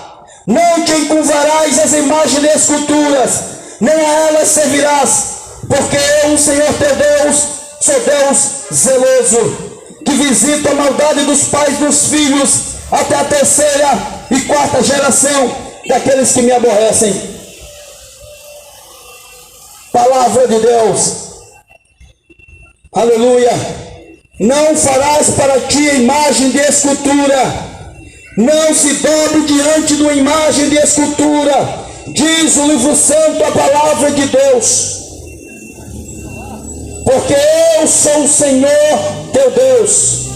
Não te encurvarás as imagens de esculturas, nem a elas servirás, porque eu, o Senhor teu Deus, sou Deus zeloso, que visita a maldade dos pais dos filhos, até a terceira e quarta geração daqueles que me aborrecem. Palavra de Deus. Aleluia. Não farás para ti imagem de escultura, não se dobre diante de uma imagem de escultura, diz o livro santo, a palavra de Deus. Porque eu sou o Senhor teu Deus,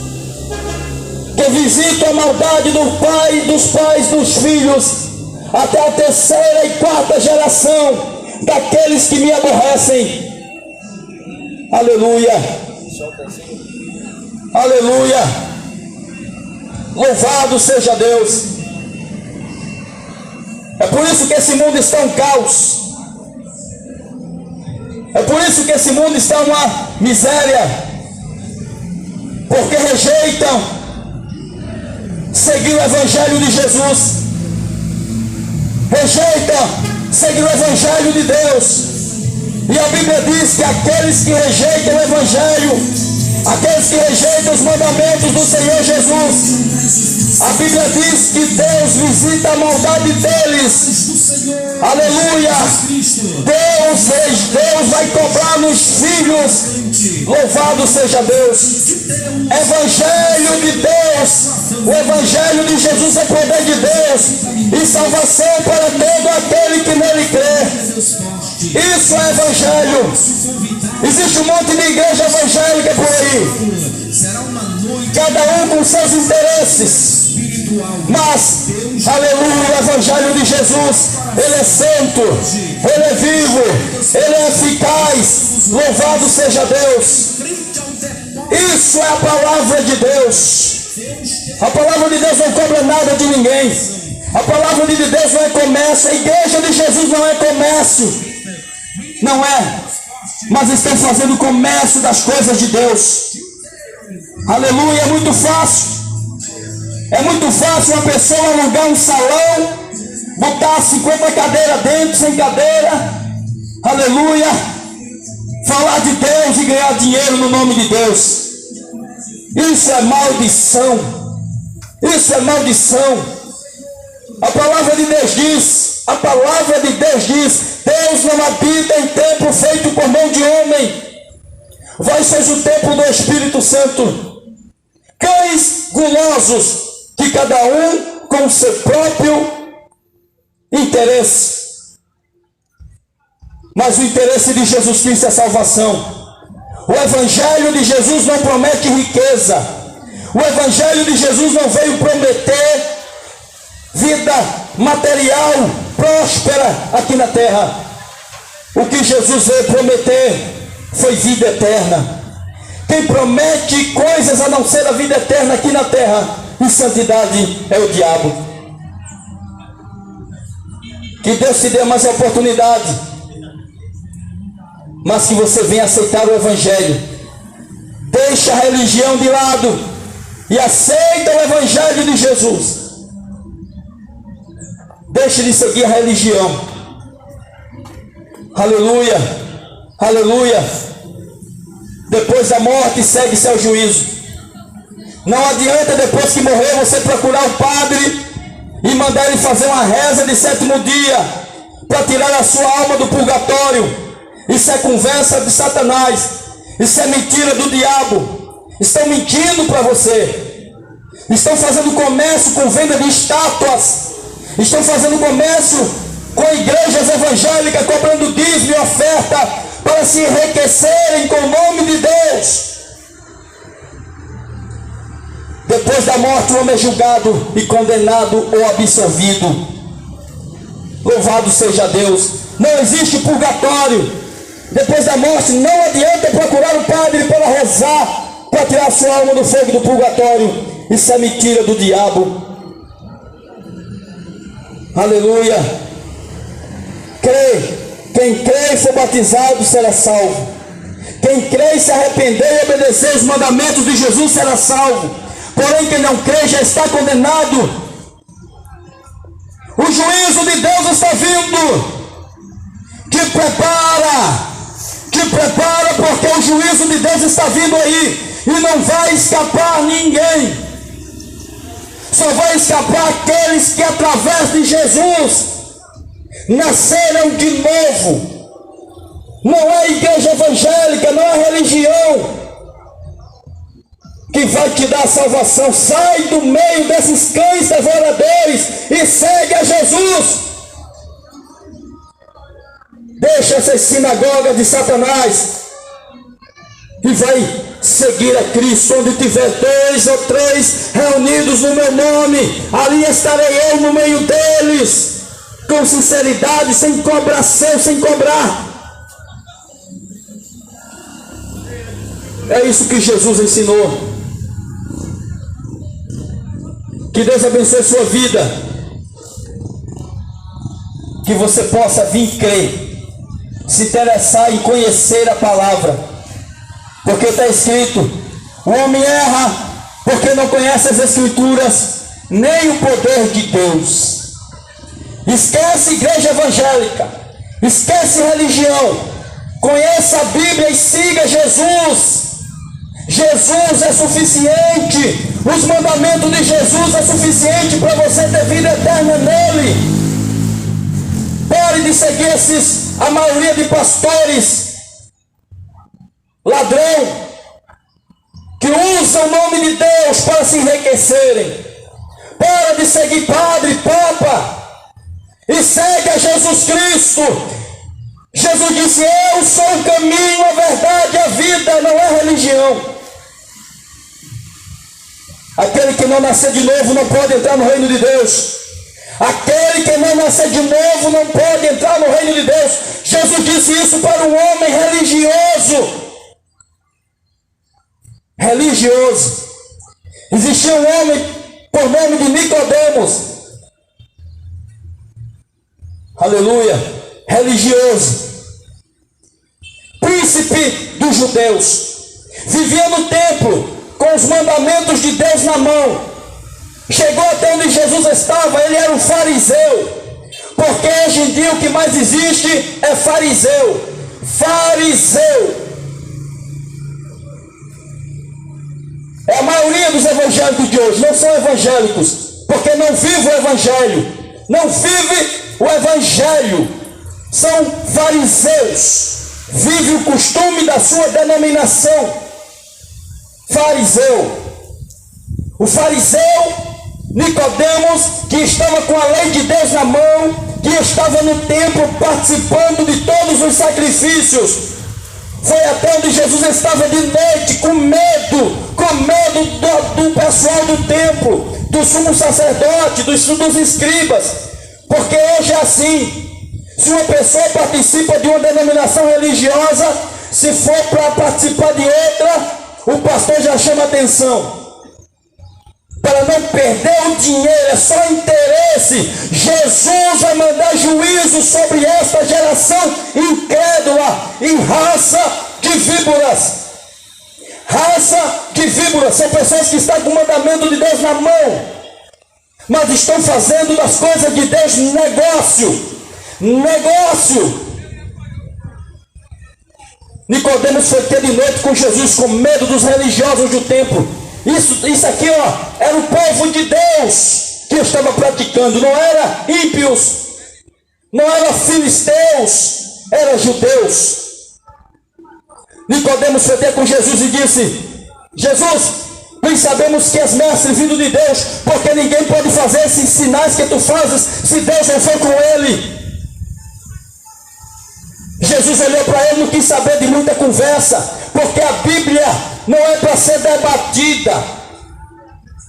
que visito a maldade do pai, dos pais, dos filhos, até a terceira e quarta geração daqueles que me aborrecem. Aleluia. Aleluia. Louvado seja Deus. É por isso que esse mundo está um caos. É por isso que esse mundo está uma miséria, porque rejeitam seguir o Evangelho de Jesus, rejeitam seguir o Evangelho de Deus. E a Bíblia diz que aqueles que rejeitam o Evangelho, aqueles que rejeitam os mandamentos do Senhor Jesus, a Bíblia diz que Deus visita a maldade deles. Aleluia. Deus vai cobrar nos filhos. Louvado seja Deus. Evangelho de Deus, o Evangelho de Jesus é poder de Deus e salvação para todo aquele que nele crê. Isso é Evangelho. Existe um monte de igreja evangélica por aí, cada um com seus interesses. Mas, aleluia, o Evangelho de Jesus, ele é santo, ele é vivo, ele é eficaz. Louvado seja Deus. Isso é a palavra de Deus. A palavra de Deus não cobra nada de ninguém. A palavra de Deus não é comércio. A igreja de Jesus não é comércio. Não é. Mas estão fazendo comércio das coisas de Deus. Aleluia, é muito fácil. É muito fácil uma pessoa alugar um salão, botar 50 cadeiras dentro, sem cadeira, aleluia, falar de Deus e ganhar dinheiro no nome de Deus. Isso é maldição. Isso é maldição. A palavra de Deus diz, Deus não habita em templo feito por mão de homem. Vós sois o templo do Espírito Santo. Cães gulosos, que cada um com o seu próprio interesse. Mas o interesse de Jesus Cristo é salvação. O Evangelho de Jesus não promete riqueza. O Evangelho de Jesus não veio prometer vida material próspera aqui na terra. O que Jesus veio prometer foi vida eterna. Quem promete coisas a não ser a vida eterna aqui na terra e santidade é o diabo. Que Deus te dê mais oportunidade, mas que você venha aceitar o Evangelho. Deixa a religião de lado e aceita o Evangelho de Jesus. Deixe de seguir a religião. Aleluia, aleluia. Depois da morte segue-se ao juízo. Não adianta depois que morrer você procurar o padre e mandar ele fazer uma reza de 7º dia para tirar a sua alma do purgatório. Isso é conversa de Satanás. Isso é mentira do diabo. Estão mentindo para você. Estão fazendo comércio com venda de estátuas. Estão fazendo comércio com igrejas evangélicas, cobrando dízimo e oferta para se enriquecerem com o nome de Deus. Depois da morte o homem é julgado e condenado ou absolvido. Louvado seja Deus. Não existe purgatório. Depois da morte não adianta procurar um padre para rezar, para tirar sua alma do fogo do purgatório. Isso é mentira do diabo. Aleluia. Quem crê e for batizado será salvo. Quem crê e se arrepender e obedecer os mandamentos de Jesus será salvo. Porém quem não crê já está condenado. O juízo de Deus está vindo. Te prepara, porque o juízo de Deus está vindo aí e não vai escapar ninguém. Só vai escapar aqueles que através de Jesus nasceram de novo. Não é a igreja evangélica, não é a religião que vai te dar a salvação. Sai do meio desses cães devoradores e segue a Jesus. Deixa essas sinagogas de Satanás e vai seguir a Cristo. Onde tiver 2 ou 3 reunidos no meu nome, ali estarei eu no meio deles, com sinceridade, sem cobração, sem cobrar. É isso que Jesus ensinou. Que Deus abençoe sua vida, que você possa vir crer, se interessar em conhecer a palavra, porque está escrito: o homem erra porque não conhece as Escrituras, nem o poder de Deus. Esquece igreja evangélica, esquece religião, conheça a Bíblia e siga Jesus. Jesus é suficiente. Os mandamentos de Jesus é suficiente para você ter vida eterna nele. Pare de seguir a maioria de pastores ladrão que usam o nome de Deus para se enriquecerem. Para de seguir padre, papa, e segue a Jesus Cristo. Jesus disse: eu sou o caminho, a verdade, a vida, não é religião. Aquele que não nascer de novo não pode entrar no reino de Deus. Aquele que não nascer de novo não pode entrar no reino de Deus. Jesus disse isso para um homem religioso. Religioso. Existia um homem por nome de Nicodemos. Aleluia. Religioso. Príncipe dos judeus. Vivia no templo com os mandamentos de Deus na mão. chegou até onde Jesus estava, ele era um fariseu. Porque hoje em dia o que mais existe é fariseu. Fariseu. É a maioria dos evangélicos de hoje, não são evangélicos, porque não vive o evangelho. Não vive o evangelho. São fariseus. Vive o costume da sua denominação. Fariseu. O fariseu Nicodemos, que estava com a lei de Deus na mão, que estava no templo participando de todos os sacrifícios, foi até onde Jesus estava de noite, com medo do pessoal do templo, do sumo sacerdote, dos escribas, porque hoje é assim. Se uma pessoa participa de uma denominação religiosa, se for para participar de outra, o pastor já chama atenção. Para não perder o dinheiro, é só interesse. Jesus vai mandar juízo sobre esta geração incrédula e raça de víboras. Raça de víboras, são pessoas que estão com o mandamento de Deus na mão, mas estão fazendo das coisas de Deus negócio. Nicodemos foi ter de noite com Jesus, com medo dos religiosos do templo. Isso aqui, era o povo de Deus que estava praticando, não era ímpios, não era filisteus, era judeus. Nicodemos foi ter com Jesus e disse: Jesus, nós sabemos que és mestre vindo de Deus, porque ninguém pode fazer esses sinais que tu fazes se Deus não for com ele. Jesus olhou para ele, não quis saber de muita conversa, porque a Bíblia não é para ser debatida.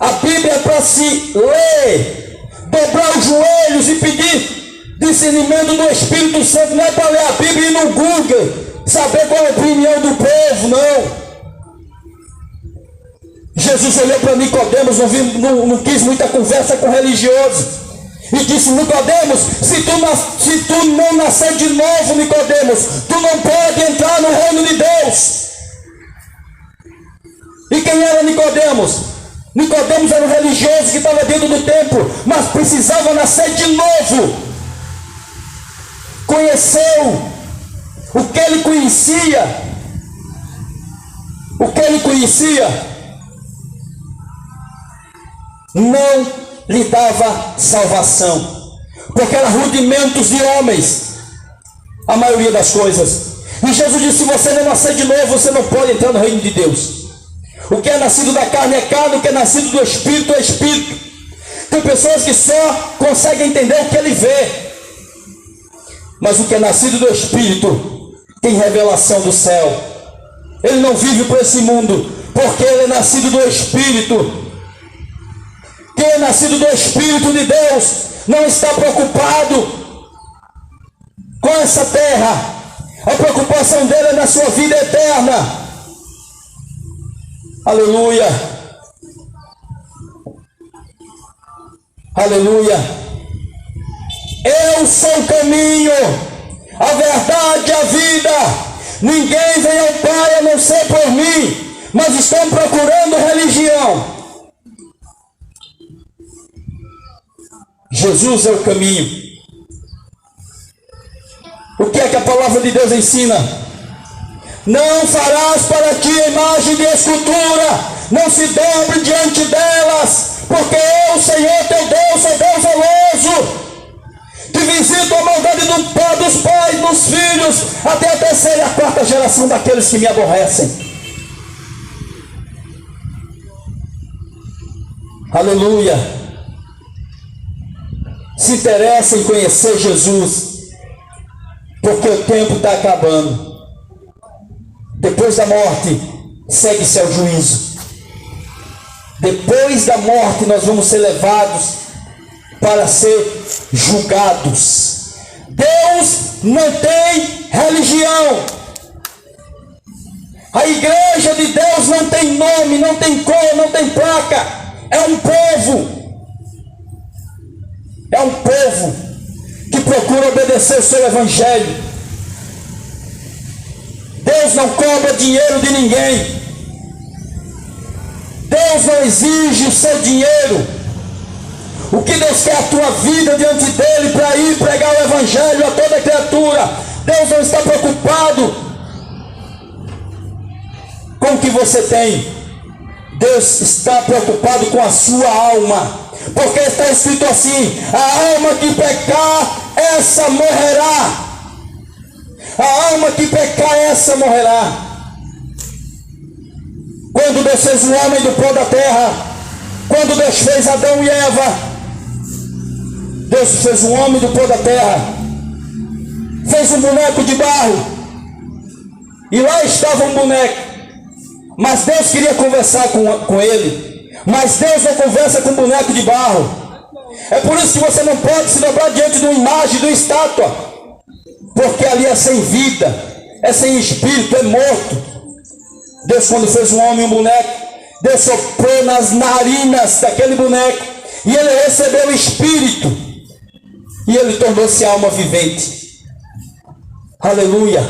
A Bíblia é para se ler, dobrar os joelhos e pedir discernimento do Espírito Santo. Não é para ler a Bíblia e ir no Google saber qual é a opinião do povo, não. Jesus olhou para Nicodemos, não quis muita conversa com religiosos, e disse: Nicodemos, se tu não nascer de novo, Nicodemos, tu não pode entrar no reino de Deus. E quem era Nicodemos? Nicodemos era um religioso que estava dentro do templo, mas precisava nascer de novo. Conheceu o que ele conhecia. O que ele conhecia não lhe dava salvação, porque eram rudimentos de homens, a maioria das coisas. E Jesus disse: se você não nascer de novo, você não pode entrar no reino de Deus. O que é nascido da carne é carne, o que é nascido do Espírito é Espírito. Tem pessoas que só conseguem entender o que ele vê, mas o que é nascido do Espírito tem revelação do céu. Ele não vive por esse mundo, porque ele é nascido do Espírito. Quem é nascido do Espírito de Deus não está preocupado com essa terra. A preocupação dele é na sua vida eterna. Aleluia. Aleluia. Eu sou o caminho, a verdade e a vida. Ninguém vem ao Pai a não ser por mim, mas estão procurando religião. Jesus é o caminho. O que é que a palavra de Deus ensina? Não farás para ti imagem de escultura, não se dobre diante delas, porque eu, Senhor teu Deus, sou Deus zeloso, que visito a maldade dos pais, dos filhos, até a terceira e a quarta geração daqueles que me aborrecem. Aleluia. Se interessa em conhecer Jesus, porque o tempo está acabando. Depois da morte, segue-se ao juízo. Depois da morte, nós vamos ser levados para ser julgados. Deus não tem religião. A igreja de Deus não tem nome, não tem cor, não tem placa. É um povo. É um povo que procura obedecer o seu evangelho. Deus não cobra dinheiro de ninguém. Deus não exige o seu dinheiro. O que Deus quer é a tua vida diante dele para ir pregar o evangelho a toda criatura. Deus não está preocupado com o que você tem. Deus está preocupado com a sua alma, porque está escrito assim: a alma que pecar, essa morrerá. A alma que pecar, essa morrerá. Quando Deus fez o homem do pó da terra, quando Deus fez Adão e Eva, Deus fez o homem do pó da terra, fez um boneco de barro, e lá estava um boneco. Mas Deus queria conversar com ele. Mas Deus não conversa com boneco de barro. É por isso que você não pode se dobrar diante de uma imagem, de uma estátua, porque ali é sem vida, é sem espírito, é morto. Deus, quando fez um homem, um boneco, Deus soprou nas narinas daquele boneco, e ele recebeu o espírito, e ele tornou-se alma vivente. Aleluia,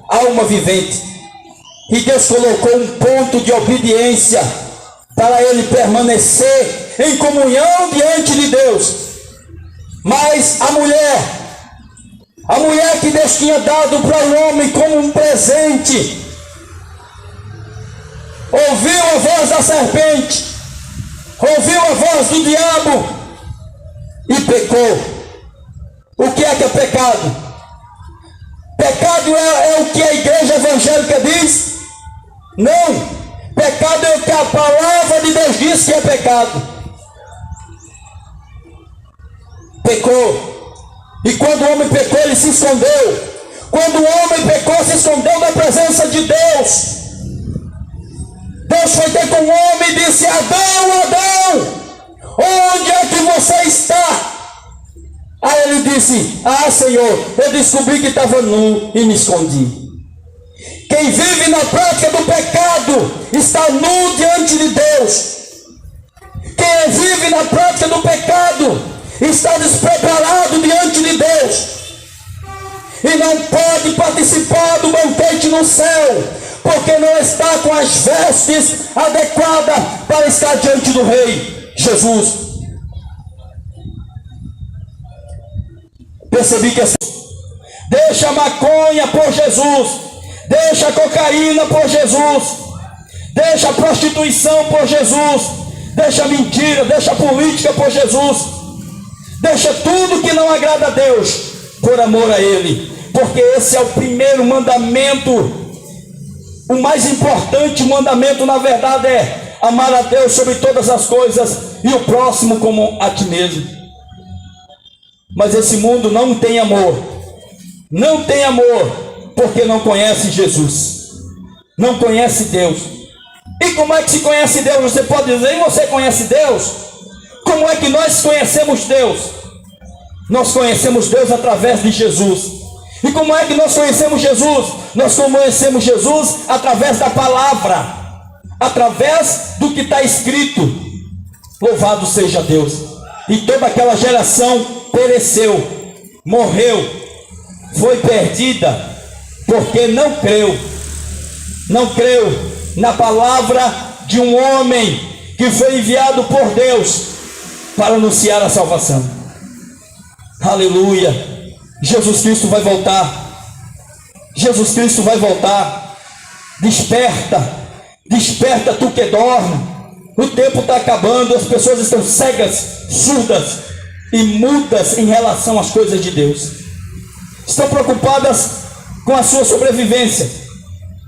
alma vivente. E Deus colocou um ponto de obediência para ele permanecer em comunhão diante de Deus. Mas a mulher que Deus tinha dado para o homem como um presente, ouviu a voz da serpente, ouviu a voz do diabo e pecou. O que é pecado? Pecado é o que a igreja evangélica diz? Não, pecado é o que a palavra de Deus diz que é pecado. Pecou. E quando o homem pecou, ele se escondeu. Quando o homem pecou, se escondeu da presença de Deus. Deus foi ter com o homem e disse: Adão, Adão, onde é que você está? Aí ele disse: ah, Senhor, eu descobri que estava nu e me escondi. Quem vive na prática do pecado está nu diante de Deus. Quem vive na prática do pecado está despreparado diante de Deus, e não pode participar do banquete no céu, porque não está com as vestes adequadas para estar diante do Rei Jesus. Percebi que deixa a maconha por Jesus, deixa a cocaína por Jesus, deixa a prostituição por Jesus, deixa a mentira, deixa a política por Jesus, deixa tudo que não agrada a Deus por amor a Ele, porque esse é o primeiro mandamento. O mais importante mandamento, na verdade, é amar a Deus sobre todas as coisas e o próximo como a ti mesmo. Mas esse mundo não tem amor, porque não conhece Jesus, não conhece Deus. E como é que se conhece Deus? Você pode dizer: e você conhece Deus? Como é que nós conhecemos Deus? Nós conhecemos Deus através de Jesus. E como é que nós conhecemos Jesus? Nós conhecemos Jesus através da palavra, através do que está escrito. Louvado seja Deus. E toda aquela geração pereceu, morreu, foi perdida, porque não creu na palavra de um homem que foi enviado por Deus para anunciar a salvação. Aleluia. Jesus Cristo vai voltar. Jesus Cristo vai voltar. Desperta tu que dorme. O tempo está acabando, as pessoas estão cegas, surdas e mudas em relação às coisas de Deus. Estão preocupadas com a sua sobrevivência,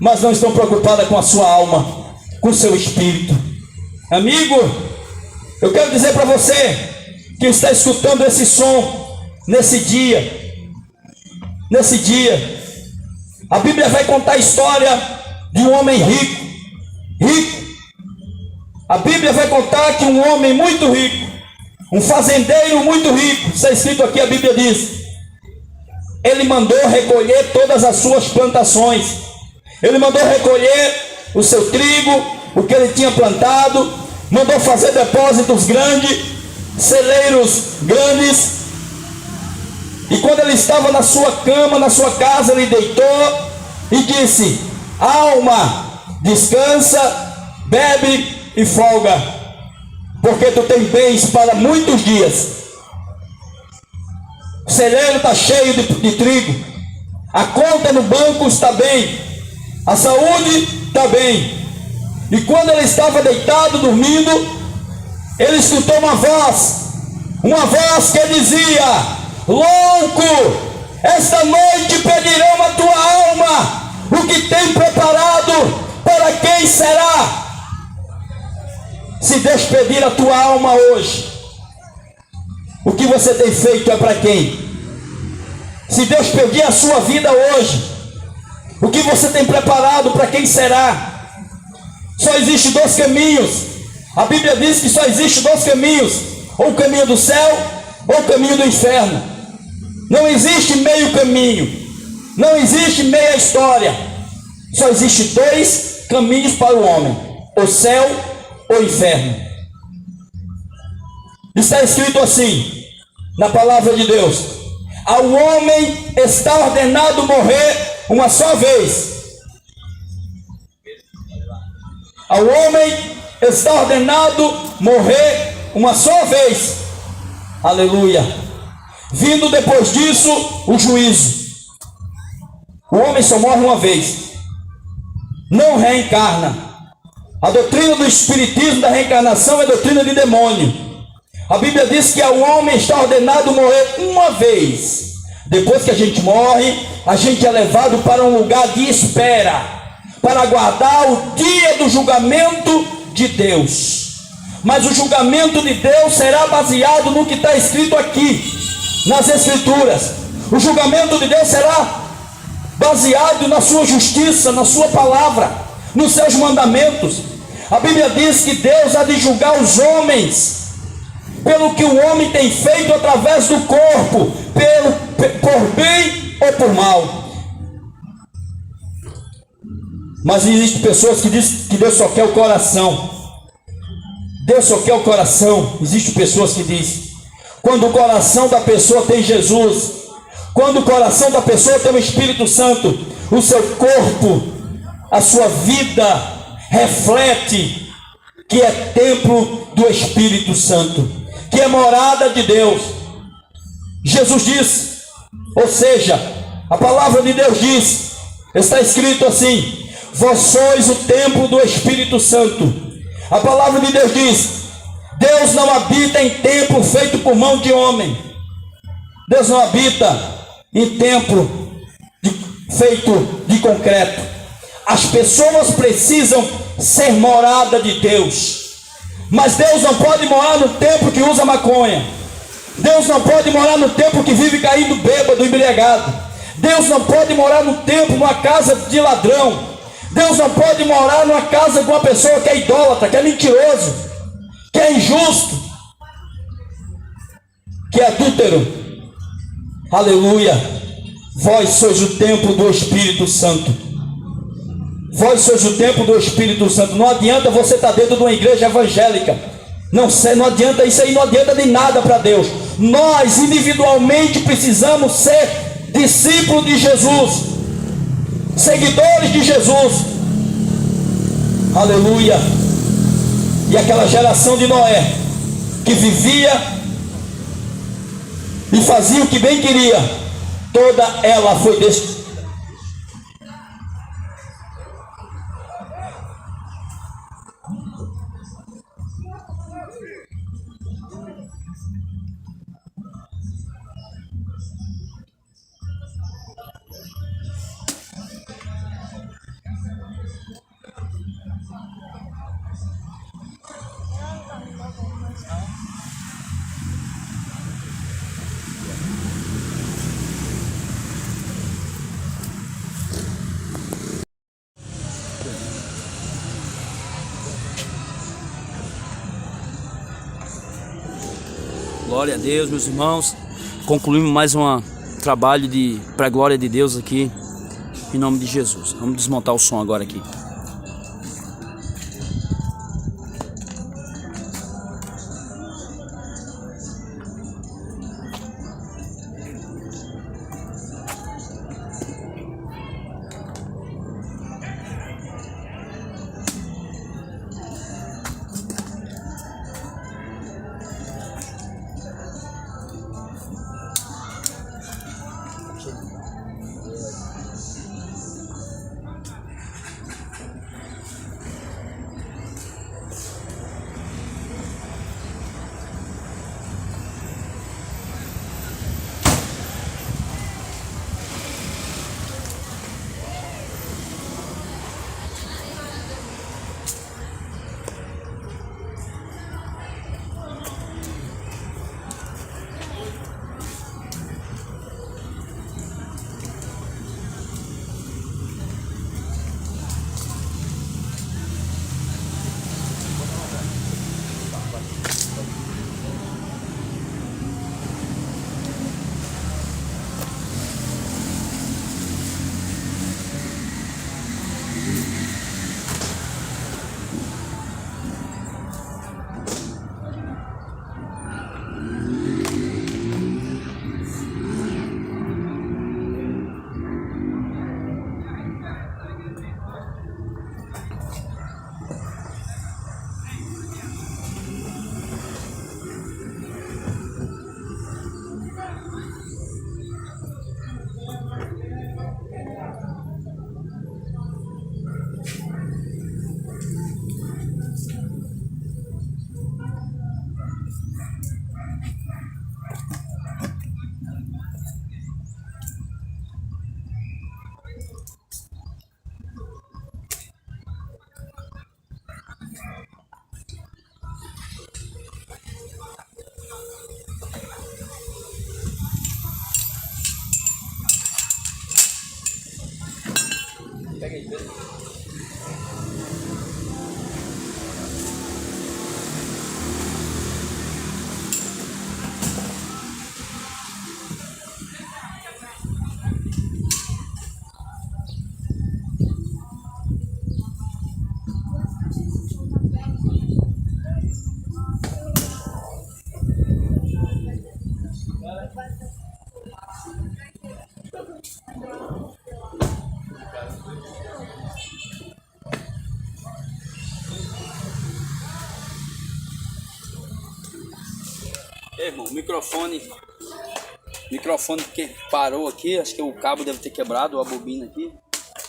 mas não estão preocupadas com a sua alma, com o seu espírito. Amigo, eu quero dizer para você que está escutando esse som nesse dia, a Bíblia vai contar a história de um homem rico. A Bíblia vai contar que um homem muito rico, um fazendeiro muito rico, está escrito aqui, a Bíblia diz, ele mandou recolher todas as suas plantações, ele mandou recolher o seu trigo, o que ele tinha plantado, mandou fazer depósitos grandes, celeiros grandes, e quando ele estava na sua cama, na sua casa, ele deitou e disse: alma, descansa, bebe e folga, porque porque tu tem bens para muitos dias. O celeiro está cheio de trigo, a conta no banco está bem, a saúde está bem. E quando ele estava deitado, dormindo, ele escutou uma voz que dizia: louco, esta noite pedirão a tua alma, o que tem preparado para quem será? Se Deus pedir a tua alma hoje, o que você tem feito é para quem? Se Deus pedir a sua vida hoje, o que você tem preparado para quem será? Só existe dois caminhos. A Bíblia diz que só existe dois caminhos: ou o caminho do céu, ou o caminho do inferno. Não existe meio caminho, não existe meia história. Só existe dois caminhos para o homem: o céu ou o inferno. Está escrito assim na palavra de Deus: ao homem está ordenado morrer uma só vez. Ao homem está ordenado morrer uma só vez. Aleluia. Vindo depois disso o juízo. O homem só morre uma vez, não reencarna. A doutrina do espiritismo da reencarnação é doutrina de demônio. A Bíblia diz que ao homem está ordenado morrer uma vez. Depois que a gente morre, a gente é levado para um lugar de espera, para aguardar o dia do julgamento de Deus. Mas o julgamento de Deus será baseado no que está escrito aqui nas Escrituras. O julgamento de Deus será baseado na sua justiça, na sua palavra, nos seus mandamentos. A Bíblia diz que Deus há de julgar os homens pelo que o homem tem feito através do corpo, por bem ou por mal. Mas existem pessoas que dizem que Deus só quer o coração. Deus só quer o coração. Existem pessoas que dizem: quando o coração da pessoa tem Jesus, quando o coração da pessoa tem o Espírito Santo, o seu corpo, a sua vida reflete que é templo do Espírito Santo, que é morada de Deus. Jesus diz, ou seja, a palavra de Deus diz, está escrito assim: vós sois o templo do Espírito Santo. A palavra de Deus diz: Deus não habita em templo feito por mão de homem. Deus não habita em templo feito de concreto. As pessoas precisam ser morada de Deus, mas Deus não pode morar no templo que usa maconha. Deus não pode morar no templo que vive caindo bêbado, embriagado. Deus não pode morar no templo, numa casa de ladrão. Deus não pode morar numa casa com uma pessoa que é idólatra, que é mentiroso, que é injusto, que é adúltero. Aleluia. Vós sois o templo do Espírito Santo. Vós sois o templo do Espírito Santo. Não adianta você estar dentro de uma igreja evangélica. Não adianta, isso aí não adianta de nada para Deus. Nós individualmente precisamos ser discípulos de Jesus, seguidores de Jesus. Aleluia. E aquela geração de Noé, que vivia e fazia o que bem queria, toda ela foi destruída. Glória a Deus, meus irmãos. Concluímos mais um trabalho para a glória de Deus aqui, em nome de Jesus. Vamos desmontar o som agora aqui. Irmão, microfone que parou aqui, acho que o cabo deve ter quebrado, a bobina aqui,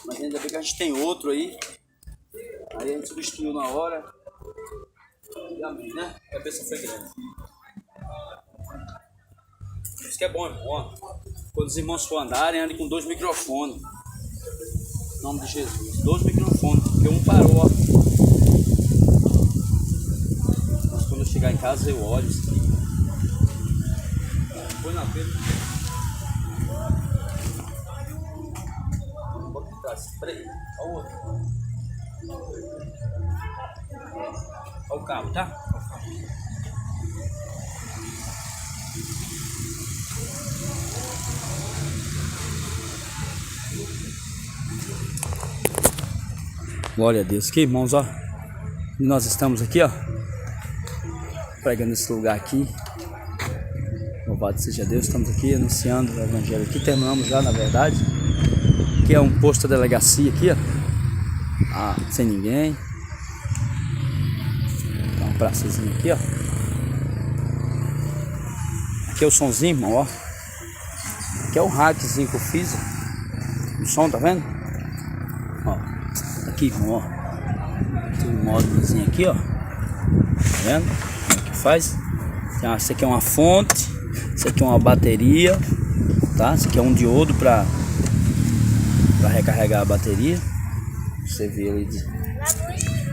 mas ainda bem que a gente tem outro aí a gente substituiu na hora e amém, né? A cabeça foi grande. Isso que é bom, irmão, ó. Quando os irmãos for andarem, andem com 2 microfones, em nome de Jesus, 2 microfones, porque um parou, ó. Mas quando eu chegar em casa eu olho isso aqui. Põe na feira. Bota de trás. Peraí. Olha o outro. Olha o cabo, tá? Glória a Deus. Que irmãos, ó. E nós estamos aqui, ó. Pregando esse lugar aqui. Louvado seja Deus, estamos aqui anunciando o evangelho aqui, terminamos já na verdade. Aqui é um posto da delegacia aqui, ó. Sem ninguém. Dá uma praçazinha aqui, ó. Aqui é o somzinho, irmão, ó. Aqui é o hackzinho que eu fiz. O som, tá vendo? Ó. Aqui, irmão, ó. Tem um módulozinho aqui, ó. Tá vendo? Como é que faz? Essa aqui é uma fonte. Isso aqui é uma bateria, tá? Isso aqui é um diodo para recarregar a bateria. Você vê ali, tá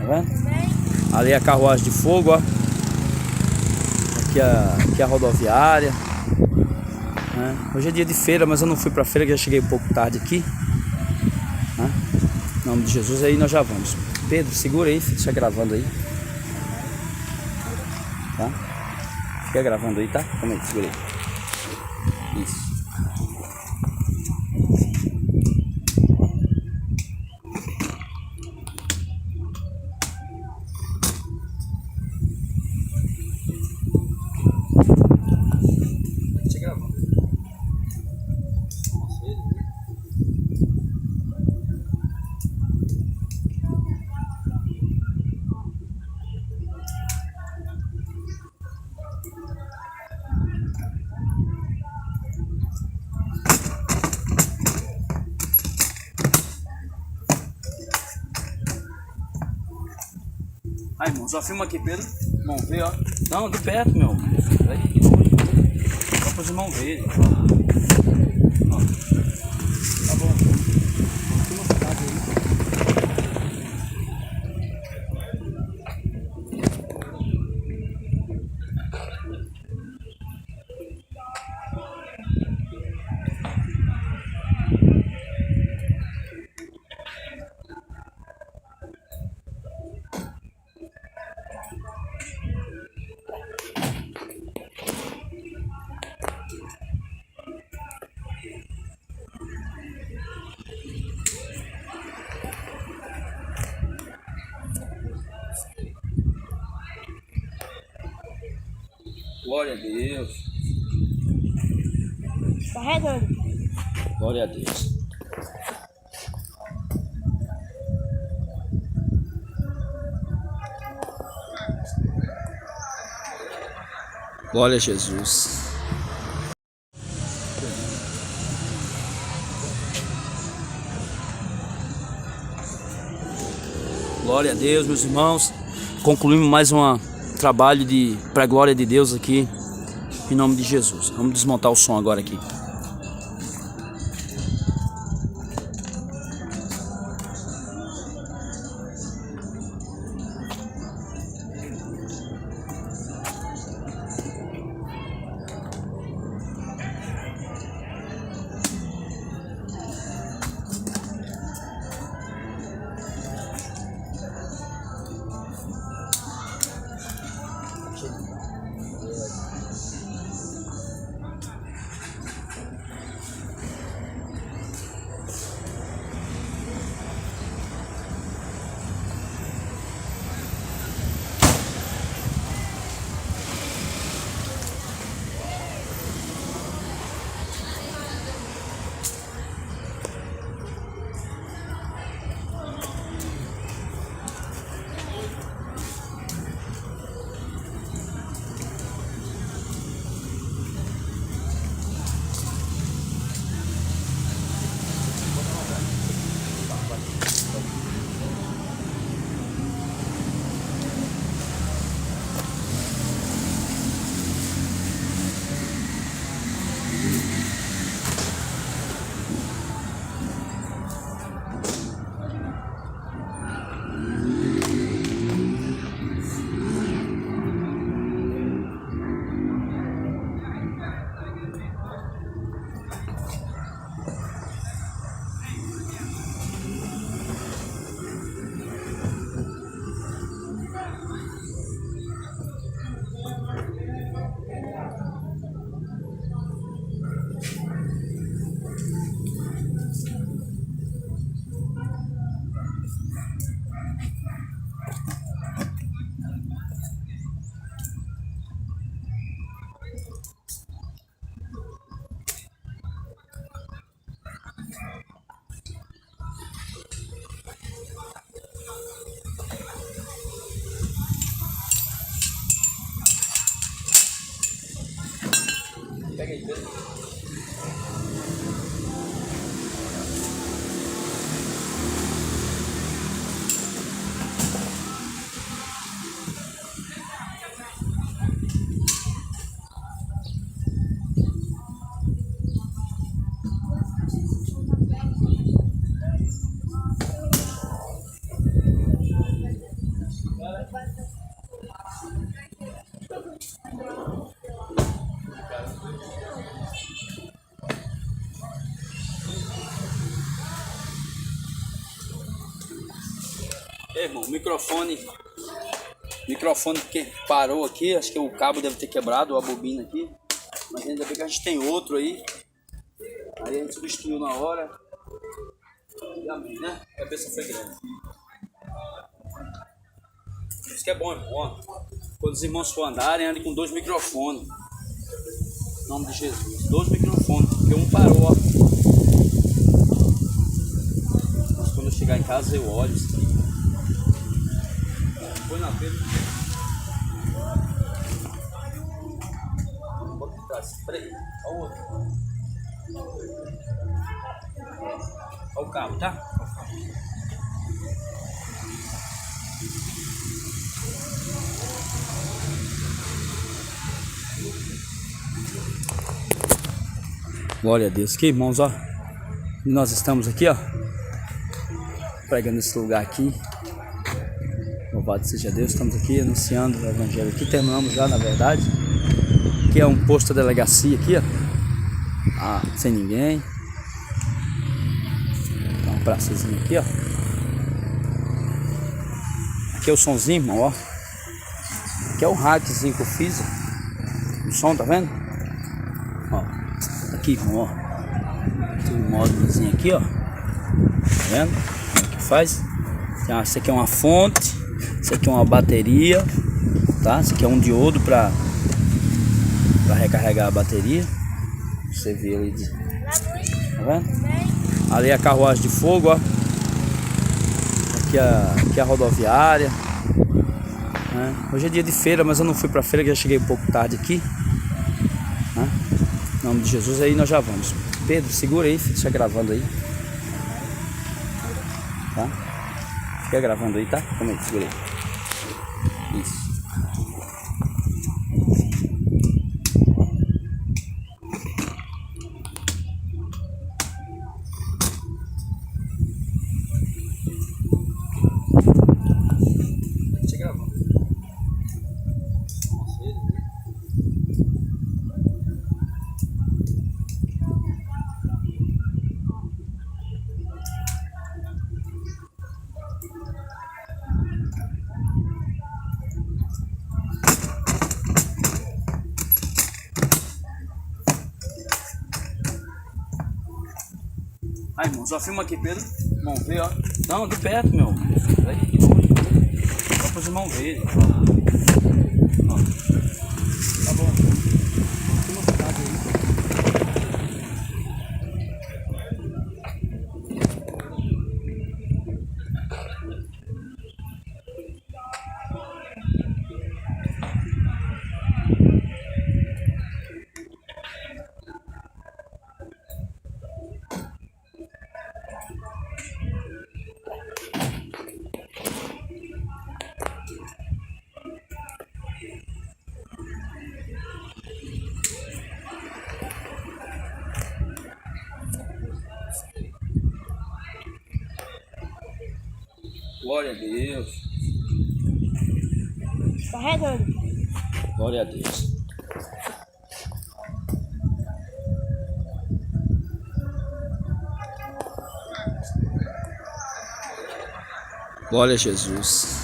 vendo? Ali é a carruagem de fogo, ó. Aqui é a rodoviária, né? Hoje é dia de feira, mas eu não fui pra feira, que já cheguei um pouco tarde aqui, né? Em nome de Jesus, aí nós já vamos. Pedro, segura aí, deixa gravando aí, tá? Fica gravando aí, tá? Calma aí, segura aí. Isso. Deixa gravando. Aí, irmão, só filma aqui, Pedro. Vamos ver, ó. Não, de perto, meu. Aí, só para os irmãos verem. Ó. Tá bom. Filma essa casa aí. Glória a Deus. Tá redondo. Glória a Deus. Glória a Jesus. Glória a Deus, meus irmãos. Concluímos mais um trabalho para a glória de Deus aqui, em nome de Jesus. Vamos desmontar o som agora aqui. Pega aí, Pedro. Irmão, o microfone que parou aqui, acho que o cabo deve ter quebrado, a bobina aqui, mas ainda bem que a gente tem outro aí a gente substituiu na hora e amém, né? A cabeça foi grande. Isso que é bom, irmão, ó. Quando os irmãos for andarem, andem com 2 microfones, em nome de Jesus, 2 microfones, porque um parou, ó. Mas quando eu chegar em casa eu olho isso aqui. Põe na frente. Vou quitar esse. Peraí. Olha o outro. Olha o cabo, tá? Glória a Deus. Que irmãos, ó. E nós estamos aqui, ó. Pregando esse lugar aqui. Louvado seja Deus, estamos aqui anunciando o evangelho aqui, terminamos já na verdade, que é um posto da delegacia aqui, ó, sem ninguém, dá uma praçazinha aqui, ó, aqui é o somzinho, irmão, ó, aqui é o hackzinho que eu fiz, ó. O som, tá vendo? Ó, aqui, irmão, ó, tem um módulozinho aqui, ó, tá vendo? Como é que faz? Essa aqui é uma fonte. Isso aqui é uma bateria, tá? Isso aqui é um diodo para recarregar a bateria. Você vê ali, tá vendo? Ali é a carruagem de fogo, ó. Aqui é a rodoviária, né? Hoje é dia de feira, mas eu não fui pra feira, que já cheguei um pouco tarde aqui, né? Em nome de Jesus, aí nós já vamos. Pedro, segura aí, fica gravando aí, tá? Fica gravando aí, tá? Calma aí, segura aí. Isso. Fica gravando. Aí, irmão, só filma aqui, Pedro. Irmão, vê, ó. Não, de perto, meu. Aí, só para os irmãos verem. Ó. Tá bom. Filma essa casa aí. Glória a Deus. Carregando. Glória a Deus. Glória a Jesus.